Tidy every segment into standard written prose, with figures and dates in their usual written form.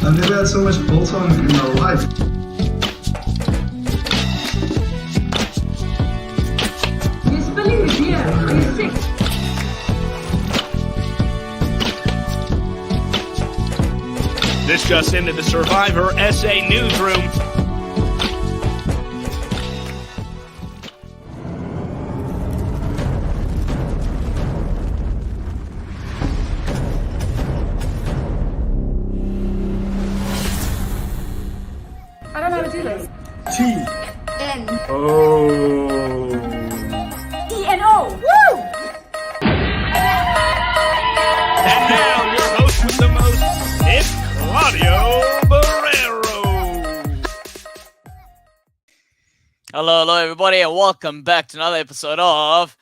I've never had so much bolt-on in my life. You're spilling the beer. Are you sick? This just into the SurvivorSA newsroom. I don't know how to do this. N. Oh. E-N-O. Woo! And now your host with the most, it's Claudio Barrero. Hello, everybody, and welcome back to another episode of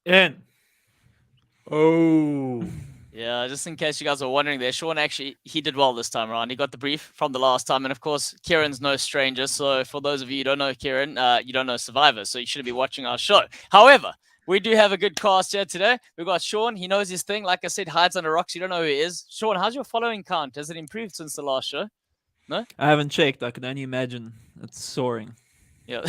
N. Oh. Yeah, just in case you guys are wondering there, Sean actually, he did well this time around. He got the brief from the last time. And of course, Kiran's no stranger. So for those of you who don't know Kiran, you don't know Survivor. So you shouldn't be watching our show. However, we do have a good cast here today. We've got Sean. He knows his thing. Like I said, hides under rocks. You don't know who he is. Sean, how's your following count? Has it improved since the last show? No? I haven't checked. I can only imagine. It's soaring. Yeah,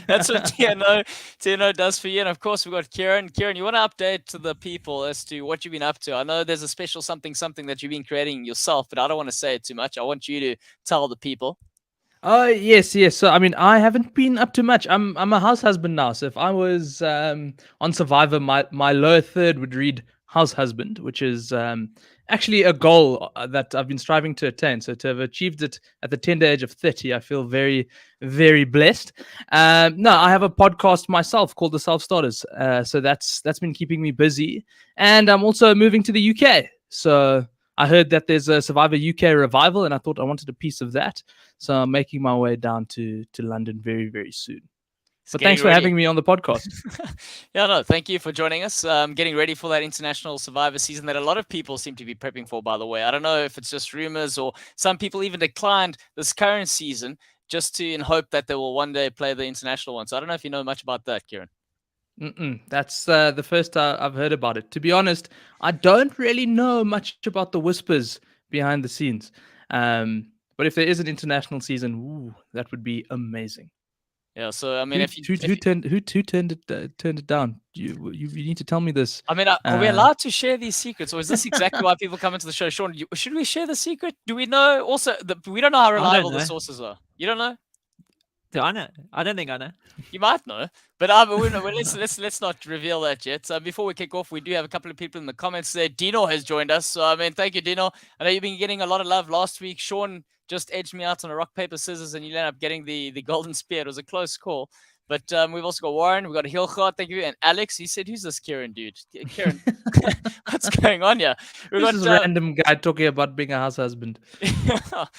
that's what TNO does for you. And of course, we've got Kiran. Kiran, you want to update to the people as to what you've been up to? I know there's a special something that you've been creating yourself, but I don't want to say it too much. I want you to tell the people. Yes. So, I mean, I haven't been up to much. I'm a house husband now. So if I was on Survivor, my lower third would read house husband, which is actually a goal that I've been striving to attain. So to have achieved it at the tender age of 30, I feel very, very blessed. No, I have a podcast myself called The Self Starters. So that's been keeping me busy. And I'm also moving to the UK. So I heard that there's a Survivor UK revival, and I thought I wanted a piece of that. So I'm making my way down to London very, very soon. So thanks for having me on the podcast. Yeah, no, thank you for joining us. Getting ready for that international Survivor season that a lot of people seem to be prepping for, by the way. I don't know if it's just rumors or some people even declined this current season just in hope that they will one day play the international one. So I don't know if you know much about that, Kiran. That's the first I've heard about it. To be honest, I don't really know much about the whispers behind the scenes. But if there is an international season, that would be amazing. Yeah, so I mean, who turned it down? You need to tell me this. I mean, are we allowed to share these secrets, or is this exactly why people come into the show? Sean, should we share the secret? Do we know? Also, we don't know how reliable the sources are. You don't know? Do I know? I don't think I know. You might know, but let's not reveal that yet. Before we kick off, we do have a couple of people in the comments there. Dino has joined us, so I mean, thank you, Dino. I know you've been getting a lot of love last week. Sean just edged me out on a rock, paper, scissors, and you ended up getting the golden spear. It was a close call. But we've also got Warren, we've got Hilchard, thank you, and Alex. He said, who's this Kiran dude? Kiran, what's going on here? This is a random guy talking about being a house husband. We've got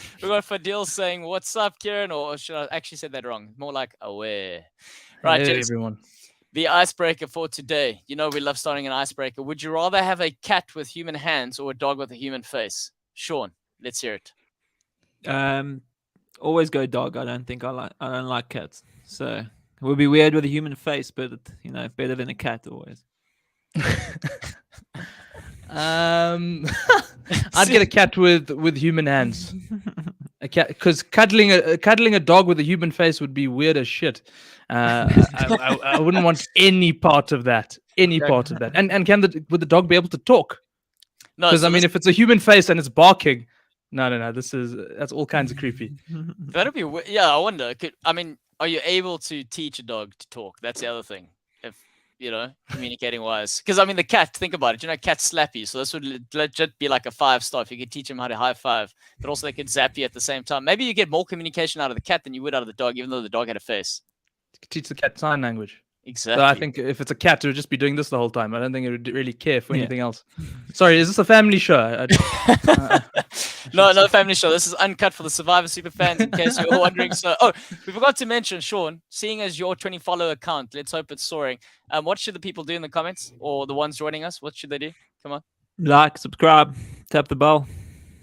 Fadil saying, what's up, Kiran? Or should I actually say that wrong? More like, aware. Right, hey, everyone. The icebreaker for today. You know we love starting an icebreaker. Would you rather have a cat with human hands or a dog with a human face? Sean, let's hear it. Always go dog. I don't like cats. So it would be weird with a human face, but better than a cat always. I'd get a cat with human hands. A cat, because cuddling a dog with a human face would be weird as shit. I wouldn't want any part of that. And would the dog be able to talk? No, because I mean, if it's a human face and it's barking. No. That's all kinds of creepy. That'd be I wonder. Are you able to teach a dog to talk? That's the other thing. If communicating wise, because I mean, the cat. Think about it. Cats slap you, so this would legit be like a 5-star if you could teach them how to high five, but also they could zap you at the same time. Maybe you get more communication out of the cat than you would out of the dog, even though the dog had a face. You could teach the cat sign language. Exactly. So I think if it's a cat, it would just be doing this the whole time. I don't think it would really care for anything else. Sorry, is this a family show? No family show. This is uncut for the Survivor super fans, in case you're wondering. So, we forgot to mention, Sean, seeing as your 20 follower account, let's hope it's soaring. What should the people do in the comments, or the ones joining us? What should they do? Come on. Like, subscribe, tap the bell.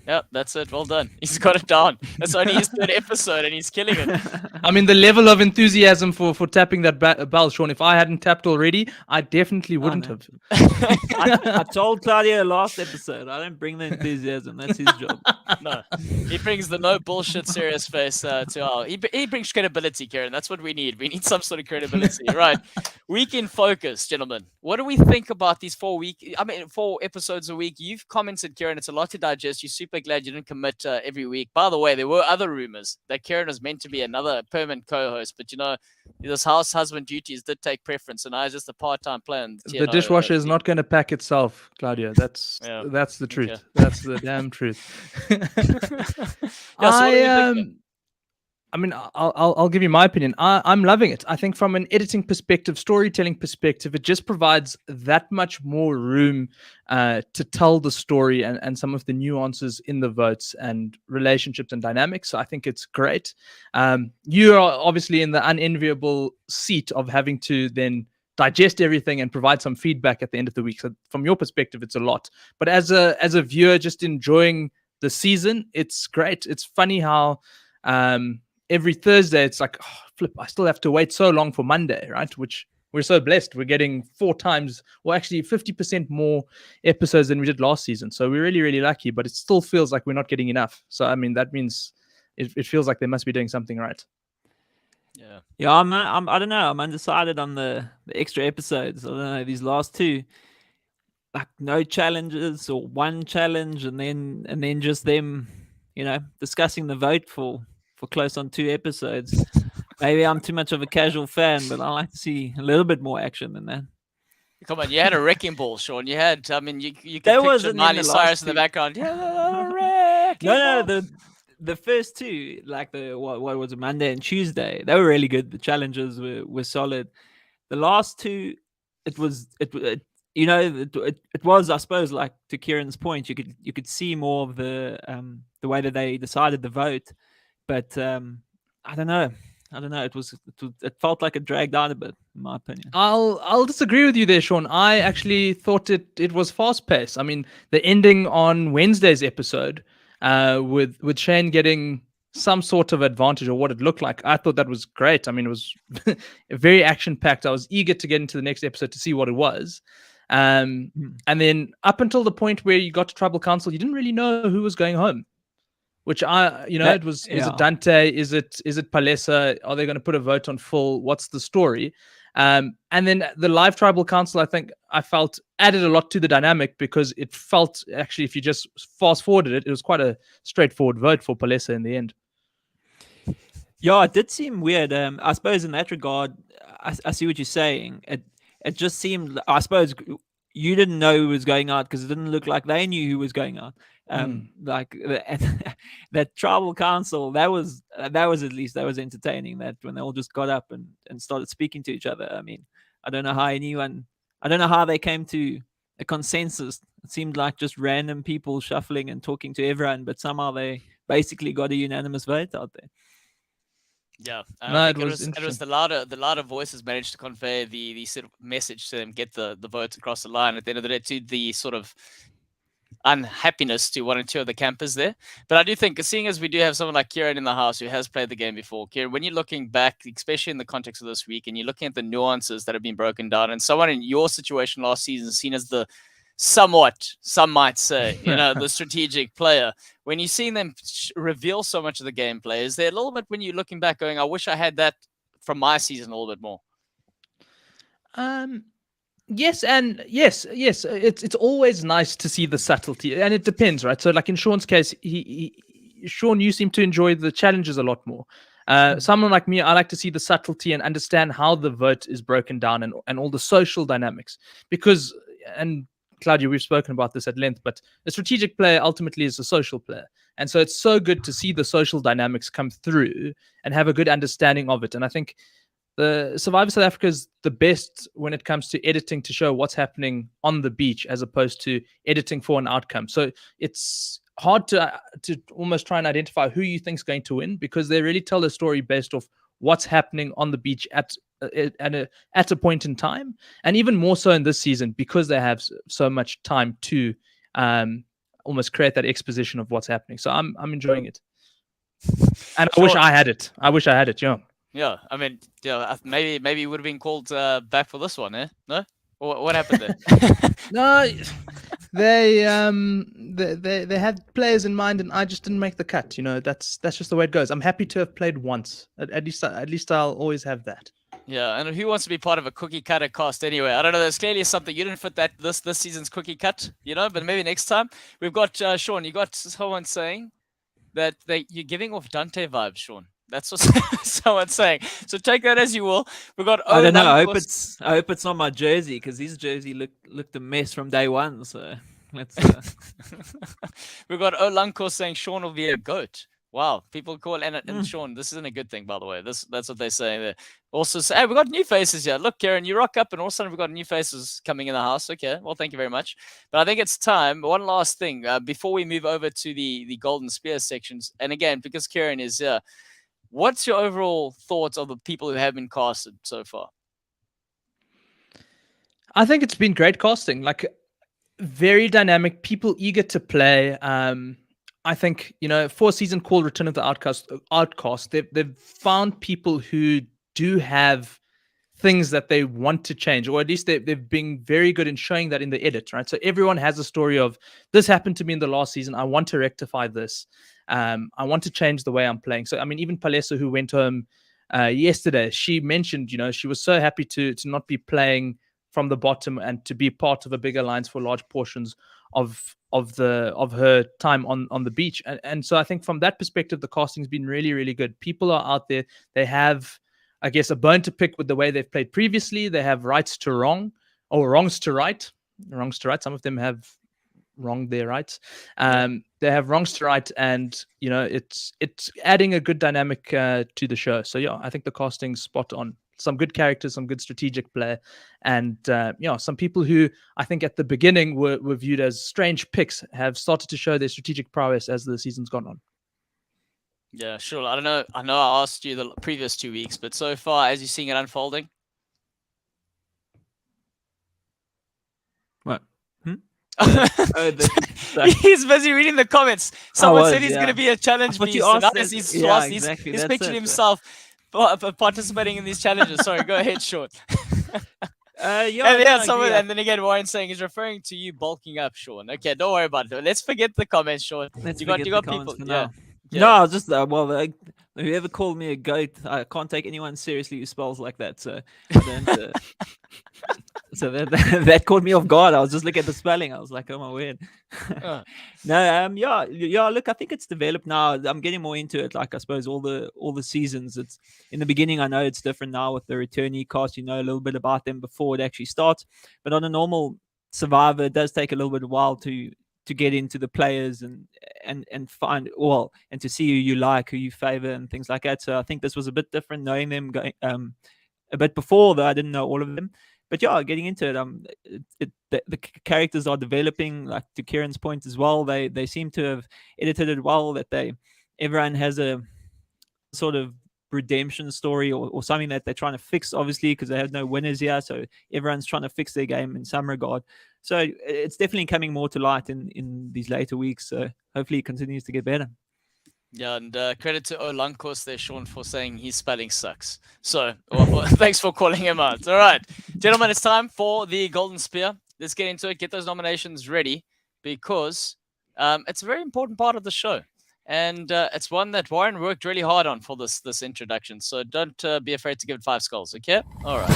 Yep, that's it. Well done. He's got it down. That's only his third episode, and he's killing it. I mean, the level of enthusiasm for tapping that bell, Sean. If I hadn't tapped already, I definitely wouldn't know. have. I told Claudio last episode, I don't bring the enthusiasm. That's his job. No, he brings the no bullshit serious face to our. He brings credibility, Kiran. That's what we need. We need some sort of credibility, right? Week in focus, gentlemen. What do we think about these 4 episodes a week? You've commented, Kiran. It's a lot to digest. You're super glad you didn't commit every week. By the way, there were other rumors that Kiran was meant to be another permanent co-host, but this house husband duties did take preference, and I was just a part-time player. The dishwasher is not going to pack itself, Claudio. That's the truth. Okay. That's the damn truth. I mean, I'll give you my opinion. I'm loving it. I think from an editing perspective, storytelling perspective, it just provides that much more room to tell the story and some of the nuances in the votes and relationships and dynamics. So I think it's great. You are obviously in the unenviable seat of having to then digest everything and provide some feedback at the end of the week. So from your perspective, it's a lot. But as a viewer, just enjoying the season, it's great. It's funny how every Thursday it's like, oh, flip, I still have to wait so long for Monday, right? Which we're so blessed. We're getting 4 times, or actually 50% more episodes than we did last season. So we're really, really lucky, but it still feels like we're not getting enough. So, I mean, that means it feels like they must be doing something right. Yeah, I don't know. I'm undecided on the extra episodes. I don't know, these last 2, like no challenges or one challenge, and then just them, discussing the vote for close on 2 episodes. Maybe I'm too much of a casual fan, but I like to see a little bit more action than that. Come on, you had a wrecking ball, Sean. You had, I mean, you could That picture wasn't in Miley the Cyrus last in the 2. background. Yeah, wrecking No, ball. the first 2, like what was it, Monday and Tuesday, they were really good. The challenges were solid. The last 2, it was, I suppose, like to Kieran's point, you could see more of the way that they decided the vote, but I don't know. It felt like it dragged out a bit, in my opinion. I'll disagree with you there, Sean. I actually thought it was fast paced. I mean, the ending on Wednesday's episode, with Shane getting some sort of advantage or what it looked like, I thought that was great. I mean, it was very action packed. I was eager to get into the next episode to see what it was. And then up until the point where you got to Tribal Council, you didn't really know who was going home. Which it was. Is it Dante? Is it Palesa? Are they going to put a vote on full? What's the story? And then the live Tribal Council, I felt added a lot to the dynamic, because it felt, actually, if you just fast forwarded it, it was quite a straightforward vote for Palesa in the end. Yeah, it did seem weird. I suppose in that regard, I see what you're saying. It just seemed, I suppose, you didn't know who was going out because it didn't look like they knew who was going out. Like that Tribal Council, that was at least, that was entertaining. That when they all just got up and started speaking to each other. I mean, I don't know how they came to a consensus. It seemed like just random people shuffling and talking to everyone, but somehow they basically got a unanimous vote out there. Yeah, No, it was the louder voices managed to convey the sort of message to them, get the votes across the line. At the end of the day, to the sort of unhappiness to 1 and 2 of the campers there. But I do think, seeing as we do have someone like Kiran in the house who has played the game before, Kiran, when you're looking back, especially in the context of this week, and you're looking at the nuances that have been broken down, and someone in your situation last season seen as the somewhat, some might say, the strategic player, when you've seen them reveal so much of the gameplay, is there a little bit when you're looking back going, I wish I had that from my season a little bit more? Yes, and yes. It's always nice to see the subtlety, and it depends, right? So, like in Sean's case, Sean, you seem to enjoy the challenges a lot more. Someone like me, I like to see the subtlety and understand how the vote is broken down and all the social dynamics. Because, and Claudia, we've spoken about this at length, but a strategic player ultimately is a social player. And so it's so good to see the social dynamics come through and have a good understanding of it. And I think the Survivor South Africa is the best when it comes to editing to show what's happening on the beach as opposed to editing for an outcome. So it's hard to almost try and identify who you think is going to win, because they really tell a story based off what's happening on the beach at a point in time, and even more so in this season because they have so much time to almost create that exposition of what's happening. So I'm enjoying it, and I wish I had it. Yeah. Yeah, I mean, yeah, maybe you would have been called back for this one, eh? No, what happened there? No, they had players in mind, and I just didn't make the cut. That's just the way it goes. I'm happy to have played once. At least I'll always have that. Yeah, and who wants to be part of a cookie cutter cast anyway? I don't know. There's clearly something you didn't fit that this season's cookie cut, but maybe next time. We've got Sean. You got someone saying that you're giving off Dante vibes, Sean. That's what someone's saying. So take that as you will. We've got. I don't know. I hope it's not my jersey, because his jersey looked a mess from day one. So let's. We've got Olankos saying Sean will be a goat. Wow, people call and Sean. This isn't a good thing, by the way. That's what they say there. Also, hey, we got new faces here. Look, Kiran, you rock up, and all of a sudden we've got new faces coming in the house. Okay, well, thank you very much. But I think it's time. One last thing before we move over to the Golden Spear sections, and again, because Kiran is here, what's your overall thoughts of the people who have been casted so far? I think it's been great casting. Like, very dynamic, people eager to play. I think, 4-season called Return of the Outcast, they've found people who do have things that they want to change, or at least they've been very good in showing that in the edit, right? So everyone has a story of, this happened to me in the last season, I want to rectify this. I want to change the way I'm playing. So, I mean, even Palesa, who went home yesterday, she mentioned, she was so happy to not be playing from the bottom and to be part of a big alliance for large portions of her time on the beach. And so I think from that perspective, the casting's been really, really good. People are out there. They have, I guess, a bone to pick with the way they've played previously. They have rights to wrong, or wrongs to right. Wrongs to right. Some of them have wronged their rights. They have wrongs to right, and it's adding a good dynamic to the show. So yeah, I think the casting's spot on. Some good characters, some good strategic play, and some people who I think at the beginning were viewed as strange picks have started to show their strategic prowess as the season's gone on. Yeah, sure. I don't know. I know I asked you the previous 2 weeks, but so far, as you're seeing it unfolding, what? He's busy reading the comments. Someone said he's going to be a challenge beast. He's pictured himself participating in these challenges. Sorry, go ahead, Sean. And then again, Warren saying he's referring to you bulking up, Sean. Okay, don't worry about it. Let's forget the comments, Sean. You got people. Yeah. No, I was just whoever called me a goat, I can't take anyone seriously who spells like that. So, so that caught me off guard. I was just looking at the spelling. I was like, oh my word. Look, I think it's developed now. I'm getting more into it. Like, I suppose all the seasons. It's in the beginning. I know it's different now with the returnee cast. You know a little bit about them before it actually starts. But on a normal Survivor, it does take a little bit of a while to get into the players and find and to see who you like, who you favor, and things like that. So I think this was a bit different, knowing them going a bit before, though I didn't know all of them. But yeah, getting into it, the characters are developing. Like, to Kiran's point as well, they seem to have edited it well. That everyone has a sort of redemption story or something that they're trying to fix, obviously, because they have no winners here. So everyone's trying to fix their game in some regard. So it's definitely coming more to light in these later weeks. So hopefully it continues to get better. Yeah, and credit to Olankos there, Sean, for saying his spelling sucks. So thanks for calling him out. All right, gentlemen, it's time for the Golden Spear. Let's get into it. Get those nominations ready, because it's a very important part of the show. And it's one that Warren worked really hard on for this introduction. So don't be afraid to give it 5 skulls, okay? All right.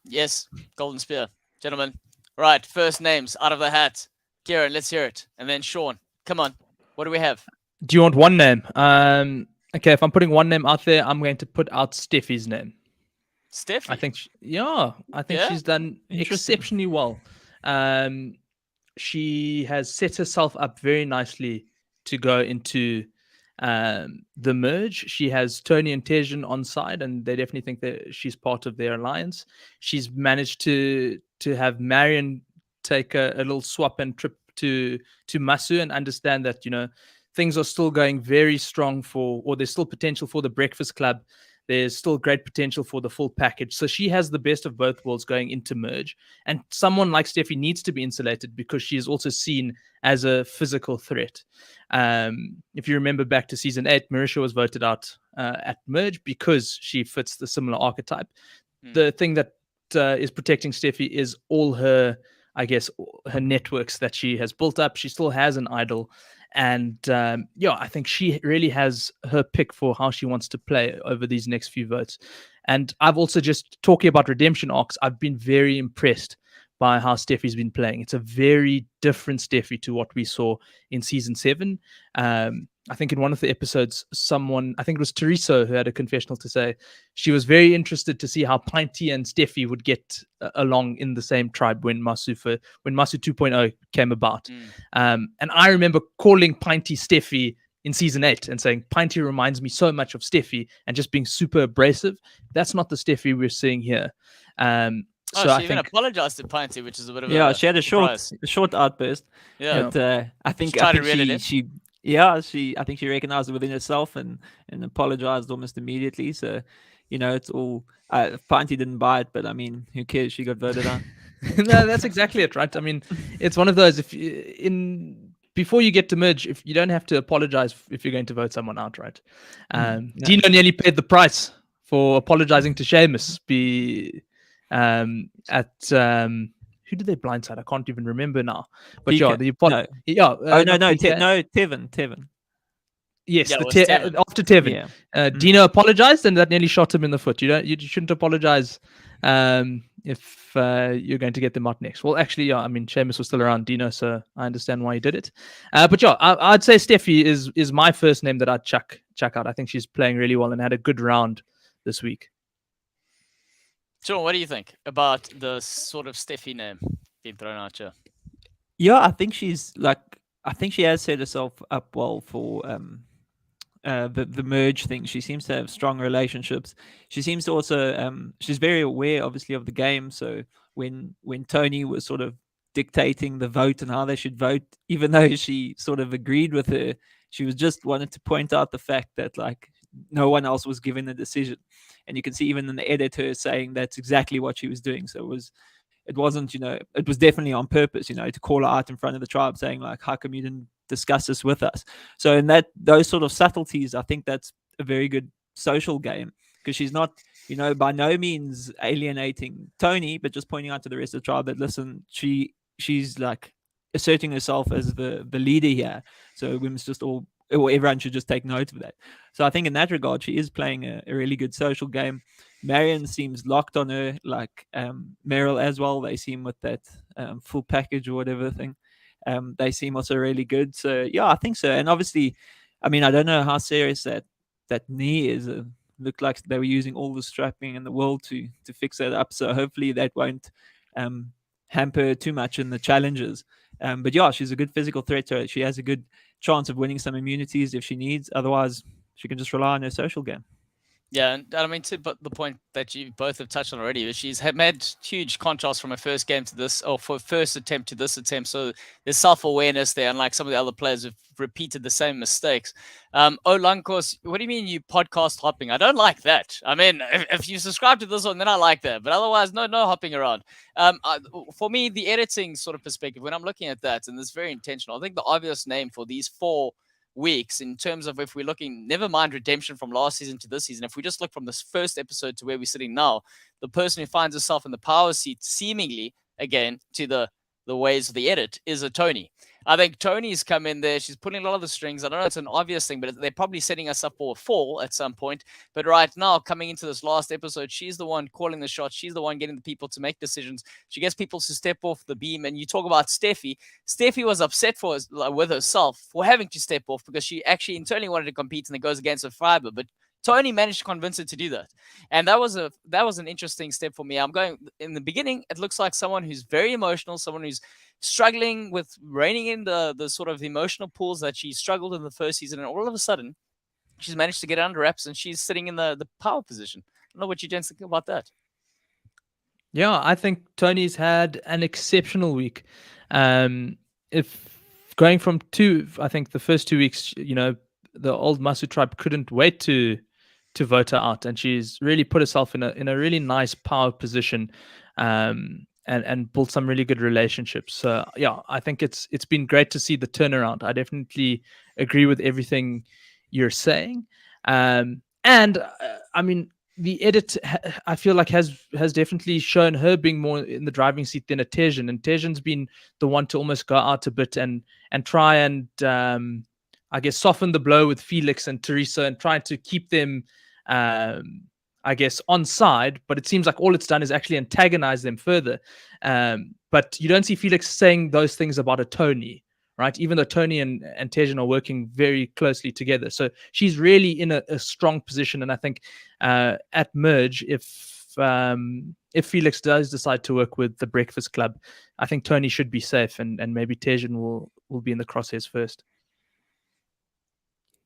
Yes, Golden Spear. Gentlemen. Right, first names out of the hat. Kiran, let's hear it. And then Sean, come on. What do we have? Do you want one name? Okay, if I'm putting one name out there, I'm going to put out Steffi's name. Steffi? I think she's done exceptionally well. She has set herself up very nicely to go into the merge. She has Tony and Tejan on side, and they definitely think that she's part of their alliance. She's managed to have Marion take a little swap and trip to Masu and understand that things are still going very strong or there's still potential for the Breakfast Club. There's still great potential for the full package. So she has the best of both worlds going into merge. And someone like Steffi needs to be insulated because she is also seen as a physical threat. If you remember back to season 8, Marisha was voted out at merge because she fits the similar archetype. The thing that is protecting Steffi is all her, I guess, her networks that she has built up. She still has an idol. And I think she really has her pick for how she wants to play over these next few votes. And I've also, just talking about redemption arcs, I've been very impressed by how Steffi's been playing. It's a very different Steffi to what we saw in season 7. I think in one of the episodes, I think it was Teresa who had a confessional to say she was very interested to see how Pinty and Steffi would get along in the same tribe when Masu 2.0 came about. And I remember calling Pinty Steffi in season 8 and saying, Pinty reminds me so much of Steffi, and just being super abrasive. That's not the Steffi we're seeing here. So she even apologized to Pinty, which is a bit of a she had a short outburst. Yeah, but I think she recognized it within herself and apologized almost immediately. So, it's all. Pinty didn't buy it, but I mean, who cares? She got voted out. No, that's exactly it, right? I mean, it's one of those. Before you get to merge, if you don't have to apologize if you're going to vote someone out, right? Dino nearly paid the price for apologizing to Seamus. Who did they blindside? I can't even remember now. But Tevin. Yes, Tevin. After Tevin, Dino apologized, and that nearly shot him in the foot. You shouldn't apologize if you're going to get them out next. Well, actually, I mean, Seamus was still around Dino, so I understand why he did it. But I'd say Steffi is my first name that I'd chuck out. I think she's playing really well and had a good round this week. Sean, what do you think about the sort of Steffi name being thrown out here? Yeah, I think she has set herself up well for the merge thing. She seems to have strong relationships. She seems to also she's very aware, obviously, of the game. So when Tony was sort of dictating the vote and how they should vote, even though she sort of agreed with her, she was just wanted to point out the fact that no one else was given a decision. And you can see even in the edit her saying that's exactly what she was doing. So it wasn't, it was definitely on purpose, to call her out in front of the tribe saying how come you didn't discuss this with us? So in those sort of subtleties, I think that's a very good social game, because she's not, by no means alienating Tony, but just pointing out to the rest of the tribe that, listen, she's asserting herself as the leader here. So we must just everyone should just take note of that. So I think in that regard, she is playing a really good social game. Marion seems locked on her, like Meryl as well. They seem with that full package or whatever thing. They seem also really good. So yeah, I think so. And obviously, I mean, I don't know how serious that knee is. Looked like they were using all the strapping in the world to fix that up. So hopefully that won't hamper too much in the challenges. But yeah, she's a good physical threat to her. She has a good chance of winning some immunities if she needs. Otherwise, she can just rely on her social game. Yeah, and I mean, to the point that you both have touched on already, she's made huge contrast from her first game to this, or for first attempt to this attempt. So there's self-awareness there, unlike some of the other players who've repeated the same mistakes. Lankos, what do you mean you podcast hopping? I don't like that. I mean, if you subscribe to this one, then I like that. But otherwise, no hopping around. For me, the editing sort of perspective, when I'm looking at that, and it's very intentional, I think the obvious name for these 4 weeks in terms of, if we're looking, never mind redemption from last season to this season, if we just look from this first episode to where we're sitting now, the person who finds herself in the power seat seemingly again to the ways of the edit is a Tony. I think Tony's come in there. She's pulling a lot of the strings. I don't know, it's an obvious thing, but they're probably setting us up for a fall at some point. But right now, coming into this last episode, she's the one calling the shots. She's the one getting the people to make decisions. She gets people to step off the beam. And you talk about Steffi. Steffi was upset with herself for having to step off because she actually internally wanted to compete, and it goes against her fiber. But Tony managed to convince her to do that. And that was an interesting step for me. I'm going, in the beginning, it looks like someone who's very emotional, someone who's struggling with reining in the sort of emotional pools that she struggled in the first season. And all of a sudden, she's managed to get under wraps and she's sitting in the power position. I don't know what you gents think about that. Yeah, I think Tony's had an exceptional week. If going from I think the first 2 weeks, the old Masu tribe couldn't wait to vote her out, and she's really put herself in a really nice power position, and built some really good relationships. So yeah, I think it's been great to see the turnaround. I definitely agree with everything you're saying, and I mean, the edit I feel like has definitely shown her being more in the driving seat than a Tejan, and Tejan's been the one to almost go out a bit and try and I guess soften the blow with Felix and Teresa and try to keep them I guess on side, but it seems like all it's done is actually antagonize them further. But you don't see Felix saying those things about a Tony, right? Even though Tony and Tejan are working very closely together. So she's really in a strong position. And I think at Merge, if Felix does decide to work with the Breakfast Club, I think Tony should be safe, and maybe Tejan will be in the crosshairs first.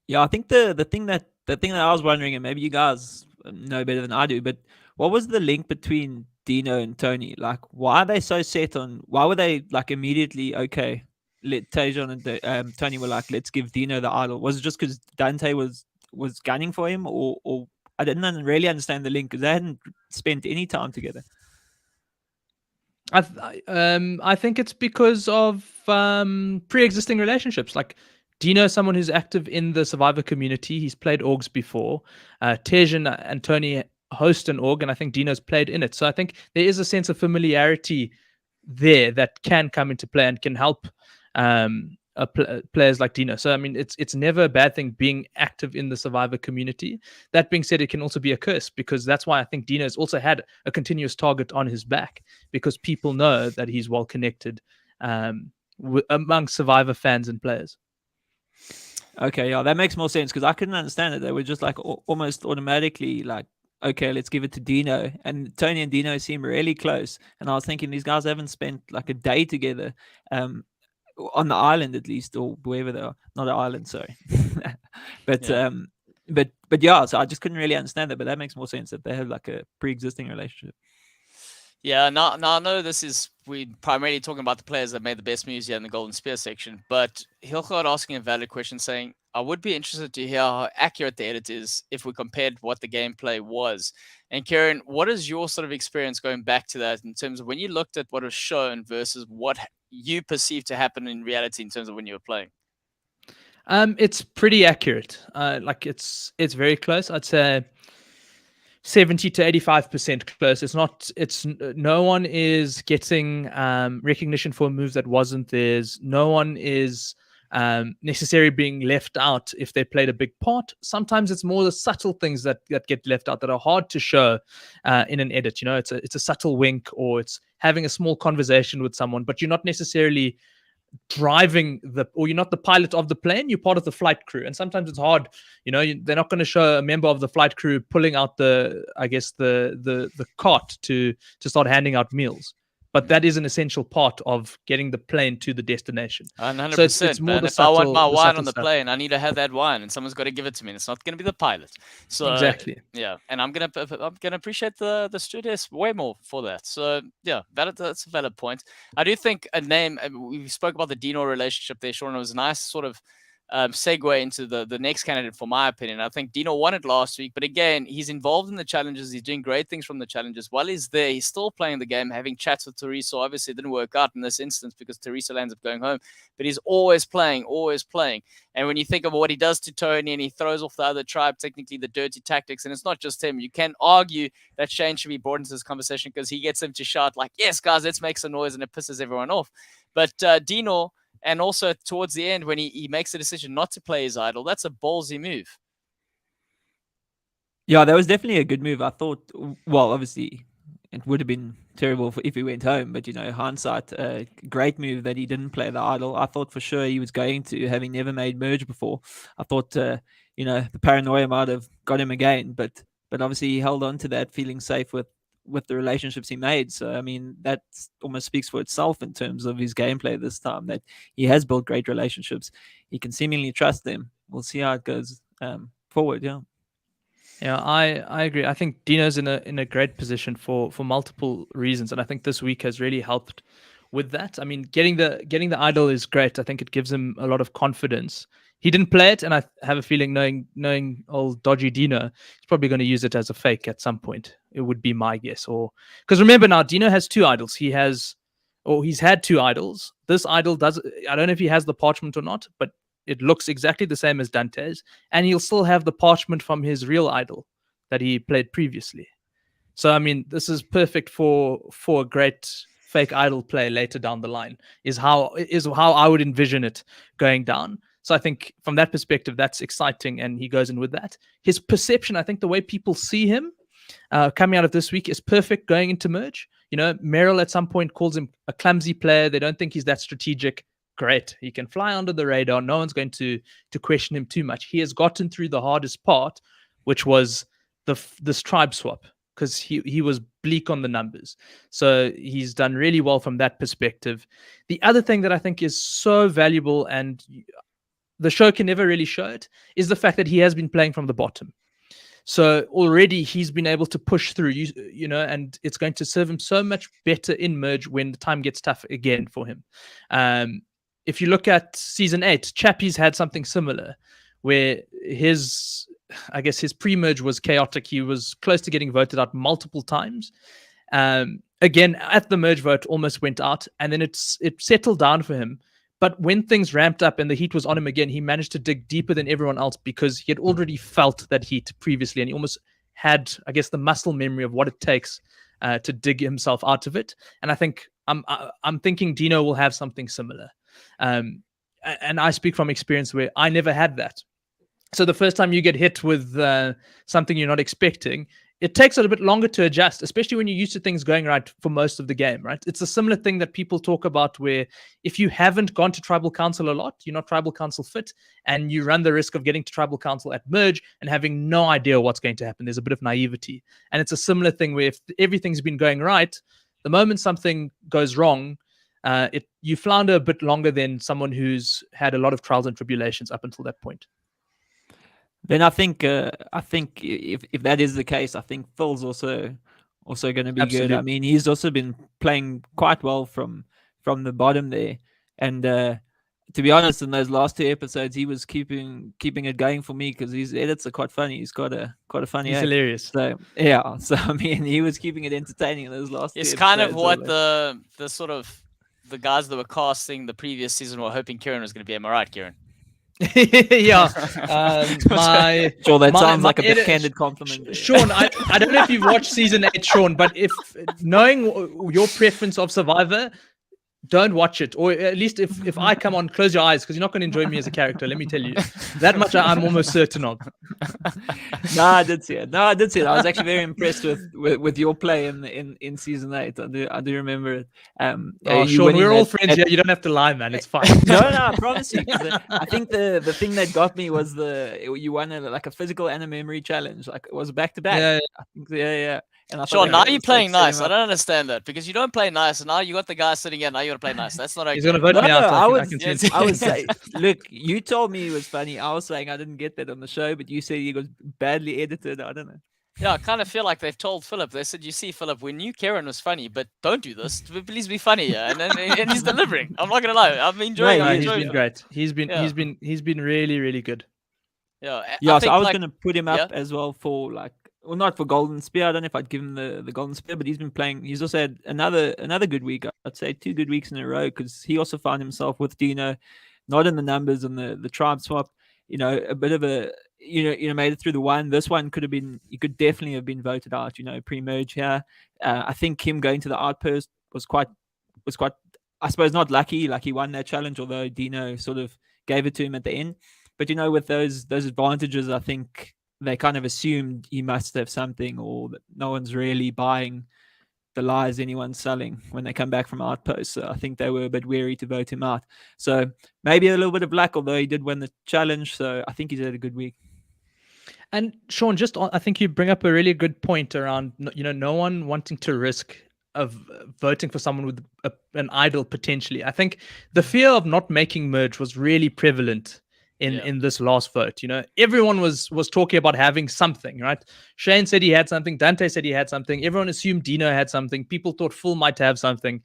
Yeah, I think the thing that I was wondering, and maybe you guys know better than I do, but what was the link between Dino and Tony? Like, why are they so set on? Why were they like immediately okay? Let Tejan and Tony were like, let's give Dino the idol. Was it just because Dante was gunning for him, or I didn't really understand the link because they hadn't spent any time together. I think it's because of pre-existing relationships. Like, Dino is someone who's active in the Survivor community. He's played orgs before. Tejan and Tony host an org, and I think Dino's played in it. So I think there is a sense of familiarity there that can come into play and can help players like Dino. So I mean, it's never a bad thing being active in the Survivor community. That being said, it can also be a curse, because that's why I think Dino's also had a continuous target on his back, because people know that he's well connected among Survivor fans and players. Okay, yeah, that makes more sense, because I couldn't understand it. They were just like almost automatically like, okay, let's give it to Dino. And Tony and Dino seem really close. And I was thinking these guys haven't spent like a day together, on the island at least, or wherever they are. Not an island, sorry. But Yeah. But yeah, so I just couldn't really understand that. But that makes more sense that they have like a pre-existing relationship. Yeah, now I know we're primarily talking about the players that made the best moves here in the Golden Spear section, but Hilgard asking a valid question, saying, I would be interested to hear how accurate the edit is if we compared what the gameplay was. And Kiran, what is your sort of experience going back to that in terms of when you looked at what was shown versus what you perceived to happen in reality in terms of when you were playing? It's pretty accurate. Like it's very close. I'd say 70 to 85% close. No one is getting recognition for a move that wasn't theirs. No one is necessarily being left out if they played a big part. Sometimes it's more the subtle things that get left out that are hard to show in an edit. You know, it's a subtle wink, or it's having a small conversation with someone, but you're not necessarily driving or you're not the pilot of the plane, you're part of the flight crew. And sometimes it's hard, you know, they're not going to show a member of the flight crew pulling out the cart to start handing out meals, but that is an essential part of getting the plane to the destination. 100%. So it's more man. the If I want my subtle wine on the stuff. plane, I need to have that wine, and someone's got to give it to me. And it's not going to be the pilot. So Exactly. yeah, and I'm gonna appreciate the stewardess way more for that. So yeah, that's a valid point. I do think a name. We spoke about the Dino relationship there, Sean. It was a nice sort of segue into the next candidate, for my opinion. I think Dino won it last week, but again, he's involved in the challenges. He's doing great things from the challenges. While he's there, he's still playing the game, having chats with Teresa. Obviously, it didn't work out in this instance because Teresa ends up going home, but he's always playing. And when you think of what he does to Tony, and he throws off the other tribe, technically the dirty tactics, and it's not just him. You can argue that Shane should be brought into this conversation because he gets him to shout like, yes, guys, let's make some noise, and it pisses everyone off. But Dino, and also towards the end when he makes a decision not to play his idol, that's a ballsy move. Yeah, that was definitely a good move. I thought, well, obviously it would have been terrible if he went home, but, you know, hindsight, great move that he didn't play the idol. I thought for sure he was going to, having never made Merge before. I thought, you know, the paranoia might have got him again, but obviously he held on to that, feeling safe with the relationships he made. So, I mean, that almost speaks for itself in terms of his gameplay this time, that he has built great relationships. He can seemingly trust them. We'll see how it goes forward. Yeah. Yeah, I agree. I think Dino's in a great position for multiple reasons, and I think this week has really helped with that. I mean, getting the idol is great. I think it gives him a lot of confidence. He didn't play it, and I have a feeling, knowing old dodgy Dino, he's probably going to use it as a fake at some point. It would be my guess. Or because remember now, Dino has 2 idols. He's had 2 idols. This idol does. I don't know if he has the parchment or not, but it looks exactly the same as Dante's, and he'll still have the parchment from his real idol that he played previously. So I mean, this is perfect for a great fake idol play later down the line. Is how I would envision it going down. So I think from that perspective, that's exciting, and he goes in with that. His perception, I think the way people see him coming out of this week is perfect going into merge. You know, Merrill at some point calls him a clumsy player. They don't think he's that strategic. Great. He can fly under the radar. No one's going to question him too much. He has gotten through the hardest part, which was this tribe swap, because he was bleak on the numbers. So he's done really well from that perspective. The other thing that I think is so valuable, and the show can never really show it, is the fact that he has been playing from the bottom. So already he's been able to push through, you know, and it's going to serve him so much better in merge when the time gets tough again for him. If you look at season 8, Chappie's had something similar, where his pre-merge was chaotic. He was close to getting voted out multiple times. Again, at the merge vote, almost went out, and then it settled down for him. But when things ramped up and the heat was on him again, he managed to dig deeper than everyone else because he had already felt that heat previously, and he almost had, I guess, the muscle memory of what it takes to dig himself out of it. And I think I'm thinking Dino will have something similar. And I speak from experience where I never had that. So the first time you get hit with something you're not expecting, it takes a little bit longer to adjust, especially when you're used to things going right for most of the game, right? It's a similar thing that people talk about where if you haven't gone to Tribal Council a lot, you're not Tribal Council fit, and you run the risk of getting to Tribal Council at merge and having no idea what's going to happen. There's a bit of naivety. And it's a similar thing where if everything's been going right, the moment something goes wrong, you flounder a bit longer than someone who's had a lot of trials and tribulations up until that point. Then I think if that is the case, I think Phil's also going to be good. I mean, he's also been playing quite well from the bottom there, and to be honest, in those last 2 episodes, he was keeping it going for me because his edits are quite funny. He's got a funny. He's hilarious. So yeah, so I mean, he was keeping it entertaining in those last. It's kind of what the sort of the guys that were casting the previous season were hoping Kiran was going to be. Am I right, Kiran? Yeah. Sure, that sounds like a backhanded compliment. Sean, I don't know if you've watched season 8, Sean, but if knowing your preference of Survivor, don't watch it. Or at least if I come on, close your eyes, because you're not going to enjoy me as a character. Let me tell you. That much I'm almost certain of. No, I did see it. I was actually very impressed with your play in season 8. I do remember it. Sean, we're all friends here. You don't have to lie, man. It's fine. No, I promise you. I think the thing that got me was you won a physical and a memory challenge. Like it was back to back. Yeah. I think, yeah. And Sean, now you're playing nice. I don't understand that because you don't play nice, and now you got the guy sitting here. Now you got to play nice. That's not okay. He's going to vote me out. I was saying, look, you told me it was funny. I was saying I didn't get that on the show, but you said he was badly edited. I don't know. Yeah, I kind of feel like they've told Philip. They said, "You see, Philip, we knew Kiran was funny, but don't do this. Please be funny." And he's delivering. I'm not gonna lie. I'm enjoying. He's been great. He's been really, really good. Yeah. So I was gonna put him up as well for not for Golden Spear. I don't know if I'd give him the Golden Spear, but he's been playing. He's also had another good week. I'd say 2 good weeks in a row because he also found himself with Dino, not in the numbers and the tribe swap. You know, a bit of a made it through the one. This one could definitely have been voted out. You know, pre-merge here. I think him going to the outpost was quite. I suppose not lucky. Like he won that challenge, although Dino sort of gave it to him at the end. But with those advantages, I think they kind of assumed he must have something, or that no one's really buying the lies anyone's selling when they come back from outposts. So I think they were a bit wary to vote him out. So maybe a little bit of luck, although he did win the challenge. So I think he's had a good week. And Sean, I think you bring up a really good point around, no one wanting to risk of voting for someone with an idol potentially. I think the fear of not making merge was really prevalent in this last vote. Everyone was talking about having something, right? Shane said he had something. Dante said he had something. Everyone assumed Dino had something. People thought Phil might have something.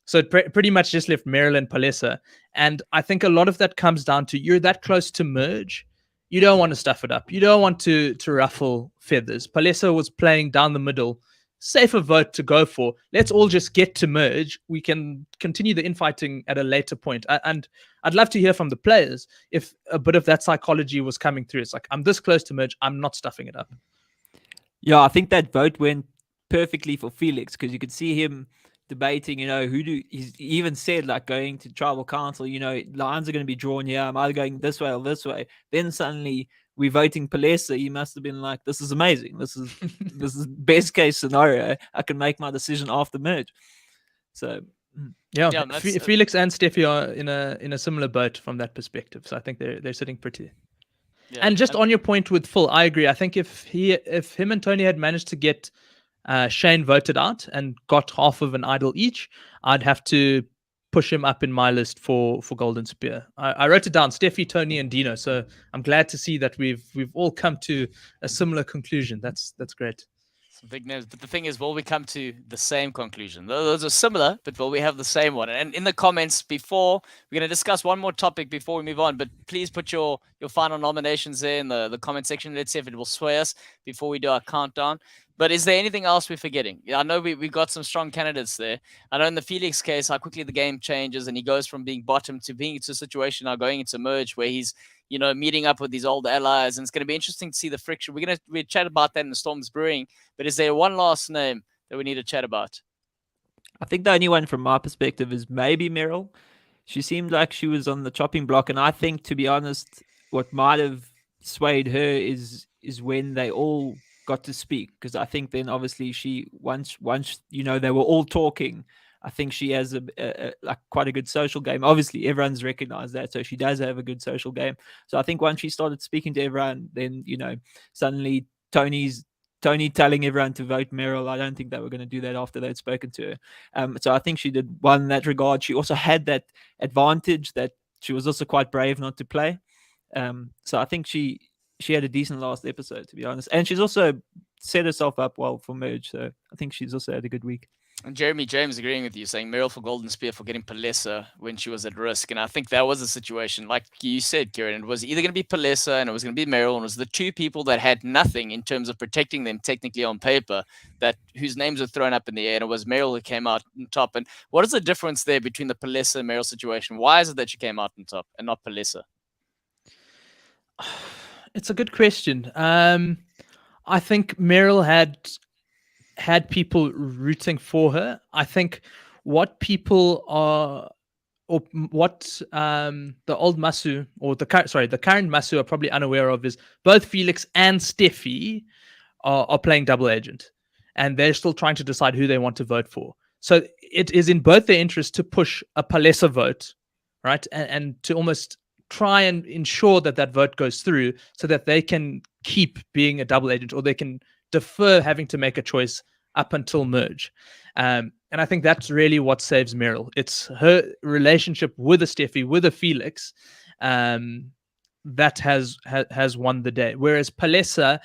So it pretty much just left Meryl and Palesa. And I think a lot of that comes down to you're that close to merge. You don't want to stuff it up. You don't want to ruffle feathers. Palesa was playing down the middle. Safer vote to go for. Let's all just get to merge. We can continue the infighting at a later point. And I'd love to hear from the players if a bit of that psychology was coming through. It's like, I'm this close to merge. I'm not stuffing it up. Yeah, I think that vote went perfectly for Felix because you could see him debating, he even said like going to tribal council, lines are going to be drawn here. I'm either going this way or this way. Then suddenly we're voting Palesa. He must have been like, this is amazing. This is best case scenario. I can make my decision after merge. So yeah, Felix and Steffi are in a similar boat from that perspective. So I think they're sitting pretty. Yeah. And just on your point with Phil, I agree. I think if him and Tony had managed to get Shane voted out and got half of an idol each, I'd have to push him up in my list for Golden Spear. I wrote it down: Steffi, Tony, and Dino. So I'm glad to see that we've all come to a similar conclusion. That's great. Some big names, but the thing is, will we come to the same conclusion? Those are similar, but will we have the same one? And in the comments before, we're going to discuss one more topic before we move on, but please put your final nominations there in the comment section. Let's see if it will sway us before we do our countdown. But is there anything else we're forgetting? I know we got some strong candidates there. I know in the Felix case, how quickly the game changes and he goes from being bottom to being into a situation now going into merge where he's, meeting up with these old allies. And it's going to be interesting to see the friction. We'll chat about that in the Storms Brewing. But is there one last name that we need to chat about? I think the only one from my perspective is maybe Meryl. She seemed like she was on the chopping block. And I think, to be honest, what might have swayed her is when they all got to speak, because I think then obviously she once they were all talking, I think she has a quite a good social game. Obviously everyone's recognized that, so she does have a good social game. So I think once she started speaking to everyone, then suddenly Tony telling everyone to vote Meryl, I don't think they were going to do that after they'd spoken to her. So I think she did well in that regard. She also had that advantage that she was also quite brave not to play. So I think she had a decent last episode, to be honest. And she's also set herself up well for merge. So I think she's also had a good week. And Jeremy James agreeing with you, saying Meryl for Golden Spear for getting Palesa when she was at risk. And I think that was a situation, like you said, Kiran, it was either going to be Palesa and it was going to be Meryl. And it was the two people that had nothing in terms of protecting them technically on paper, whose names were thrown up in the air. And it was Meryl who came out on top. And what is the difference there between the Palesa and Meryl situation? Why is it that she came out on top and not Palesa? It's a good question. I think Meryl had people rooting for her. I think what people are, or what the old Masu or the current Masu are probably unaware of is both Felix and Steffi are playing double agent, and they're still trying to decide who they want to vote for. So it is in both their interest to push a Palesa vote, right, and to almost try and ensure that vote goes through so that they can keep being a double agent, or they can defer having to make a choice up until merge. And I think that's really what saves Meryl. It's her relationship with a Steffi, with a Felix, that has won the day. Whereas Palesa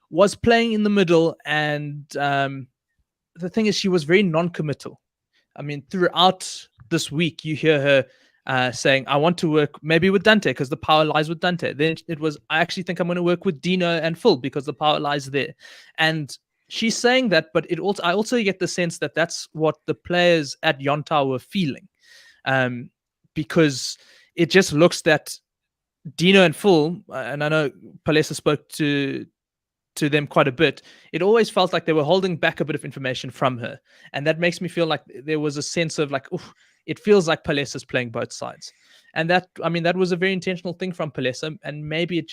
was playing in the middle, and the thing is, she was very non-committal. I mean, throughout this week, you hear her saying, I want to work maybe with Dante because the power lies with Dante. Then it was, I actually think I'm going to work with Dino and Phil because the power lies there. And she's saying that, but I also get the sense that that's what the players at Yonta were feeling. Because it just looks that Dino and Phil, and I know Palesa spoke to them quite a bit, it always felt like they were holding back a bit of information from her. And that makes me feel like there was a sense of like, oof, it feels like Palesa's playing both sides. And that was a very intentional thing from Palesa. And maybe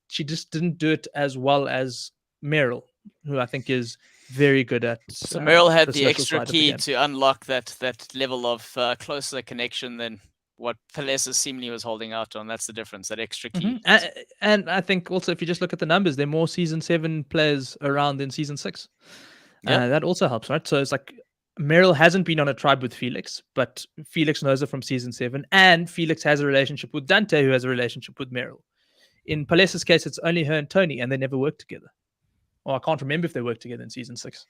she just didn't do it as well as Meryl, who I think is very good at. So Meryl had the extra key to unlock that level of closer connection than what Palesa seemingly was holding out on. That's the difference, that extra key. Mm-hmm. And I think also, if you just look at the numbers, there are more Season 7 players around than Season 6. Yeah. That also helps, right? So it's like Meryl hasn't been on a tribe with Felix, but Felix knows her from Season 7, and Felix has a relationship with Dante, who has a relationship with Meryl. In Palesa's case, it's only her and Tony, and they never worked together. Or I can't remember if they worked together in Season 6.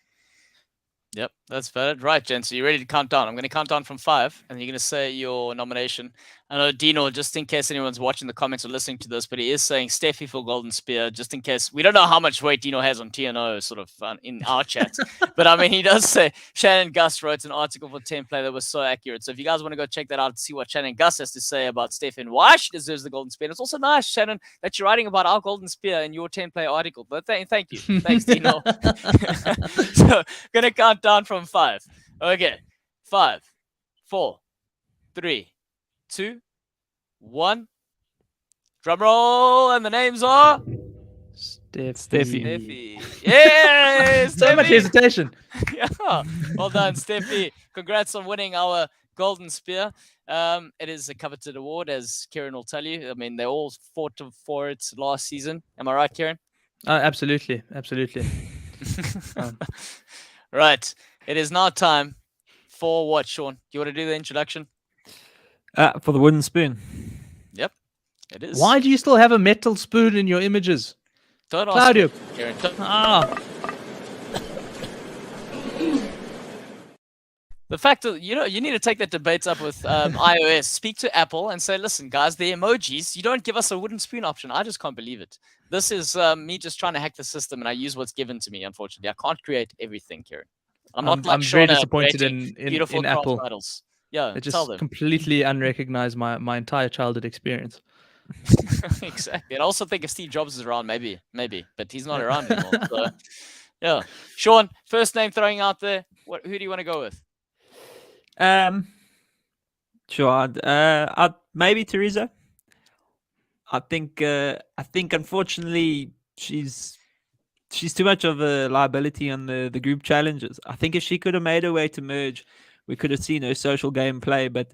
Yep, that's valid. Right, Jen. So you ready to count down? I'm going to count down from 5, and you're going to say your nomination. I know Dino, just in case anyone's watching the comments or listening to this, but he is saying Steffi for Golden Spear, just in case. We don't know how much weight Dino has on TNO, sort of in our chat, but I mean, he does say Shannon Gus wrote an article for Template that was so accurate. So if you guys want to go check that out and see what Shannon Gus has to say about Steffi and why she deserves the Golden Spear, and it's also nice, Shannon, that you're writing about our Golden Spear in your Template article. But thank you, thanks, Dino. So gonna count down from 5. Okay, 5, 4, 3, 2, 1. Drum roll, and the names are Steffi. Yay! So much Steffi! hesitation. Yeah, well done, Steffi. Congrats on winning our Golden Spear. It is a coveted award, as Kiran will tell you. I mean, they all fought for it last season. Am I right, Kiran? Absolutely. Right. It is now time for what, Sean? Do you want to do the introduction? For the wooden spoon. Yep, it is. Why do you still have a metal spoon in your images? Don't ask Claudio. me, Kiran. Ah, The fact that you need to take that debate up with iOS. Speak to Apple and say, listen, guys, the emojis, you don't give us a wooden spoon option. I just can't believe it. This is me just trying to hack the system, and I use what's given to me. Unfortunately, I can't create everything, Kiran. I'm not like I'm very Shauna disappointed creating in beautiful craft Apple. titles. Yeah, It tell just them. completely unrecognized my entire childhood experience. Exactly. And I also think if Steve Jobs is around, maybe, but he's not around anymore. So, yeah, Sean, first name throwing out there. Who do you want to go with? Sure. I'd maybe Teresa. I think unfortunately she's too much of a liability on the group challenges. I think if she could have made her way to merge, we could have seen her social game play. But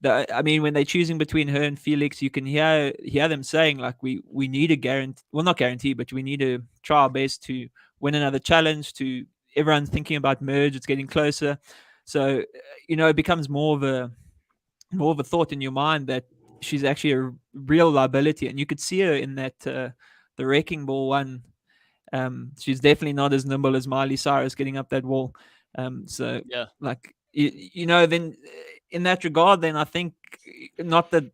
I mean, when they're choosing between her and Felix, you can hear them saying like we need a guarantee. Well, not guarantee, but we need to try our best to win another challenge. Everyone's thinking about merge. It's getting closer. So it becomes more of a thought in your mind that she's actually a real liability, and you could see her in that the wrecking ball one. She's definitely not as nimble as Miley Cyrus getting up that wall. So Yeah, like then in that regard, then I think not that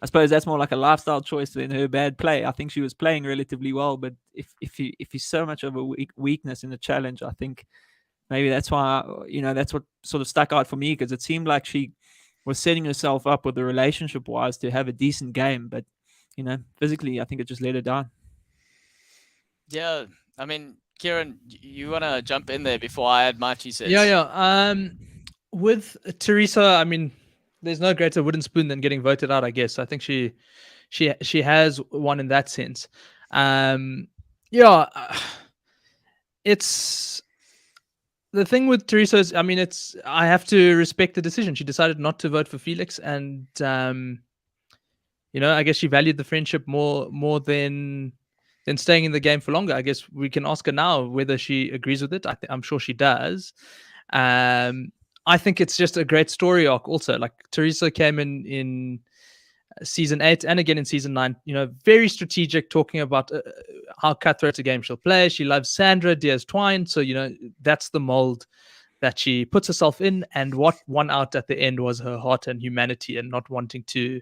I suppose that's more like a lifestyle choice than her bad play. I think she was playing relatively well, but if you're so much of a weakness in the challenge, I think maybe that's why that's what sort of stuck out for me, because it seemed like she was setting herself up with the relationship wise to have a decent game, but physically I think it just let her down. Yeah. I mean, Kiran, you want to jump in there before I add my 2 cents? Yeah. With Teresa, I mean, there's no greater wooden spoon than getting voted out, I guess. I think she has one in that sense. It's the thing with Teresa is, I mean, I have to respect the decision. She decided not to vote for Felix, and I guess she valued the friendship more than staying in the game for longer. I guess we can ask her now whether she agrees with it. I'm sure she does. I think it's just a great story arc also. Like Teresa came in season 8 and again in season 9, very strategic, talking about how cutthroat a game she'll play. She loves Sandra Diaz-Twine. So, that's the mold that she puts herself in. And what won out at the end was her heart and humanity and not wanting to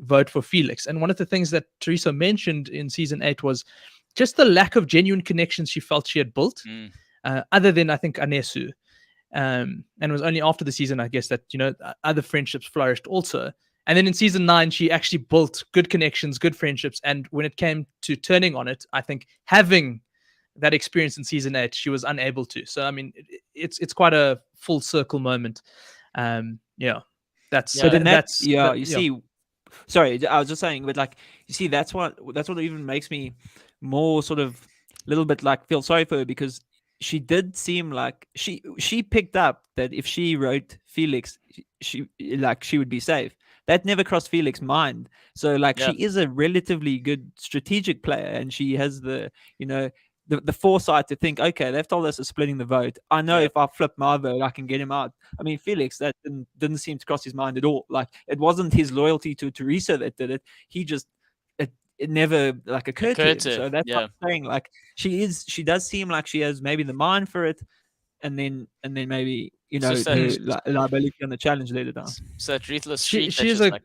vote for Felix. And one of the things that Teresa mentioned in season 8 was just the lack of genuine connections she felt she had built, other than, I think, Anesu. And it was only after the season, I guess, that other friendships flourished also. And then in season 9, she actually built good connections, good friendships. And when it came to turning on it, I think having that experience in season 8, she was unable to. So I mean, it's quite a full circle moment. That's So then that's you see. Sorry, I was just saying, but like you see, that's what even makes me more sort of a little bit like feel sorry for her, because she did seem like she picked up that if she wrote Felix, she would be safe. That never crossed Felix's mind. So she is a relatively good strategic player, and she has the the foresight to think, okay, they've told us they're splitting the vote. I know if I flip my vote, I can get him out. I mean, Felix, that didn't seem to cross his mind at all. Like, it wasn't his loyalty to Teresa that did it. He just it never like occurred to him. So that's what yeah. I'm saying. Like she does seem like she has maybe the mind for it, and then maybe It's just her that, liability on the challenge let her down. so that ruthless She streak that she's just a like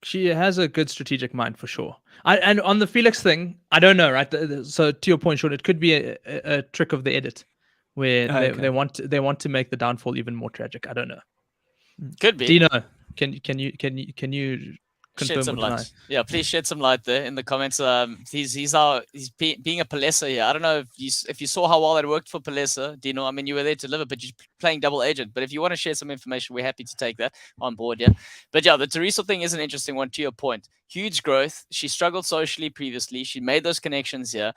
she has a good strategic mind for sure. And on the Felix thing, I don't know, right? So to your point, Sean, it could be a trick of the edit where they want to make the downfall even more tragic. I don't know. could be. Dino, can you Shed confirm some or deny? light. Yeah, please shed some light there in the comments. He's being a Palesa here. I don't know if you saw how well it worked for Palesa, Dino. I mean, you were there to deliver, but you're playing double agent. But if you want to share some information, we're happy to take that on board. Yeah, but yeah, the Teresa thing is an interesting one. To your point, huge growth. She struggled socially previously. She made those connections here.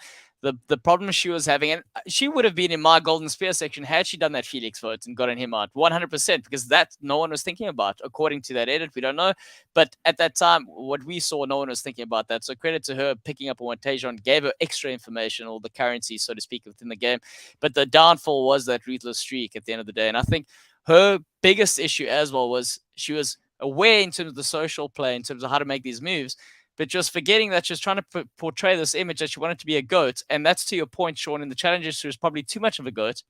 The problem she was having, and she would have been in my Golden Spear section had she done that Felix vote and gotten him out 100%, because that no one was thinking about, according to that edit. We don't know. But at that time, what we saw, no one was thinking about that. So credit to her picking up on what Tejon gave her extra information, or the currency, so to speak, within the game. But the downfall was that ruthless streak at the end of the day. And I think her biggest issue as well was she was aware in terms of the social play, in terms of how to make these moves, but just forgetting that she was trying to portray this image that she wanted to be a goat. And that's to your point, Sean. In the challenges, she was probably too much of a goat.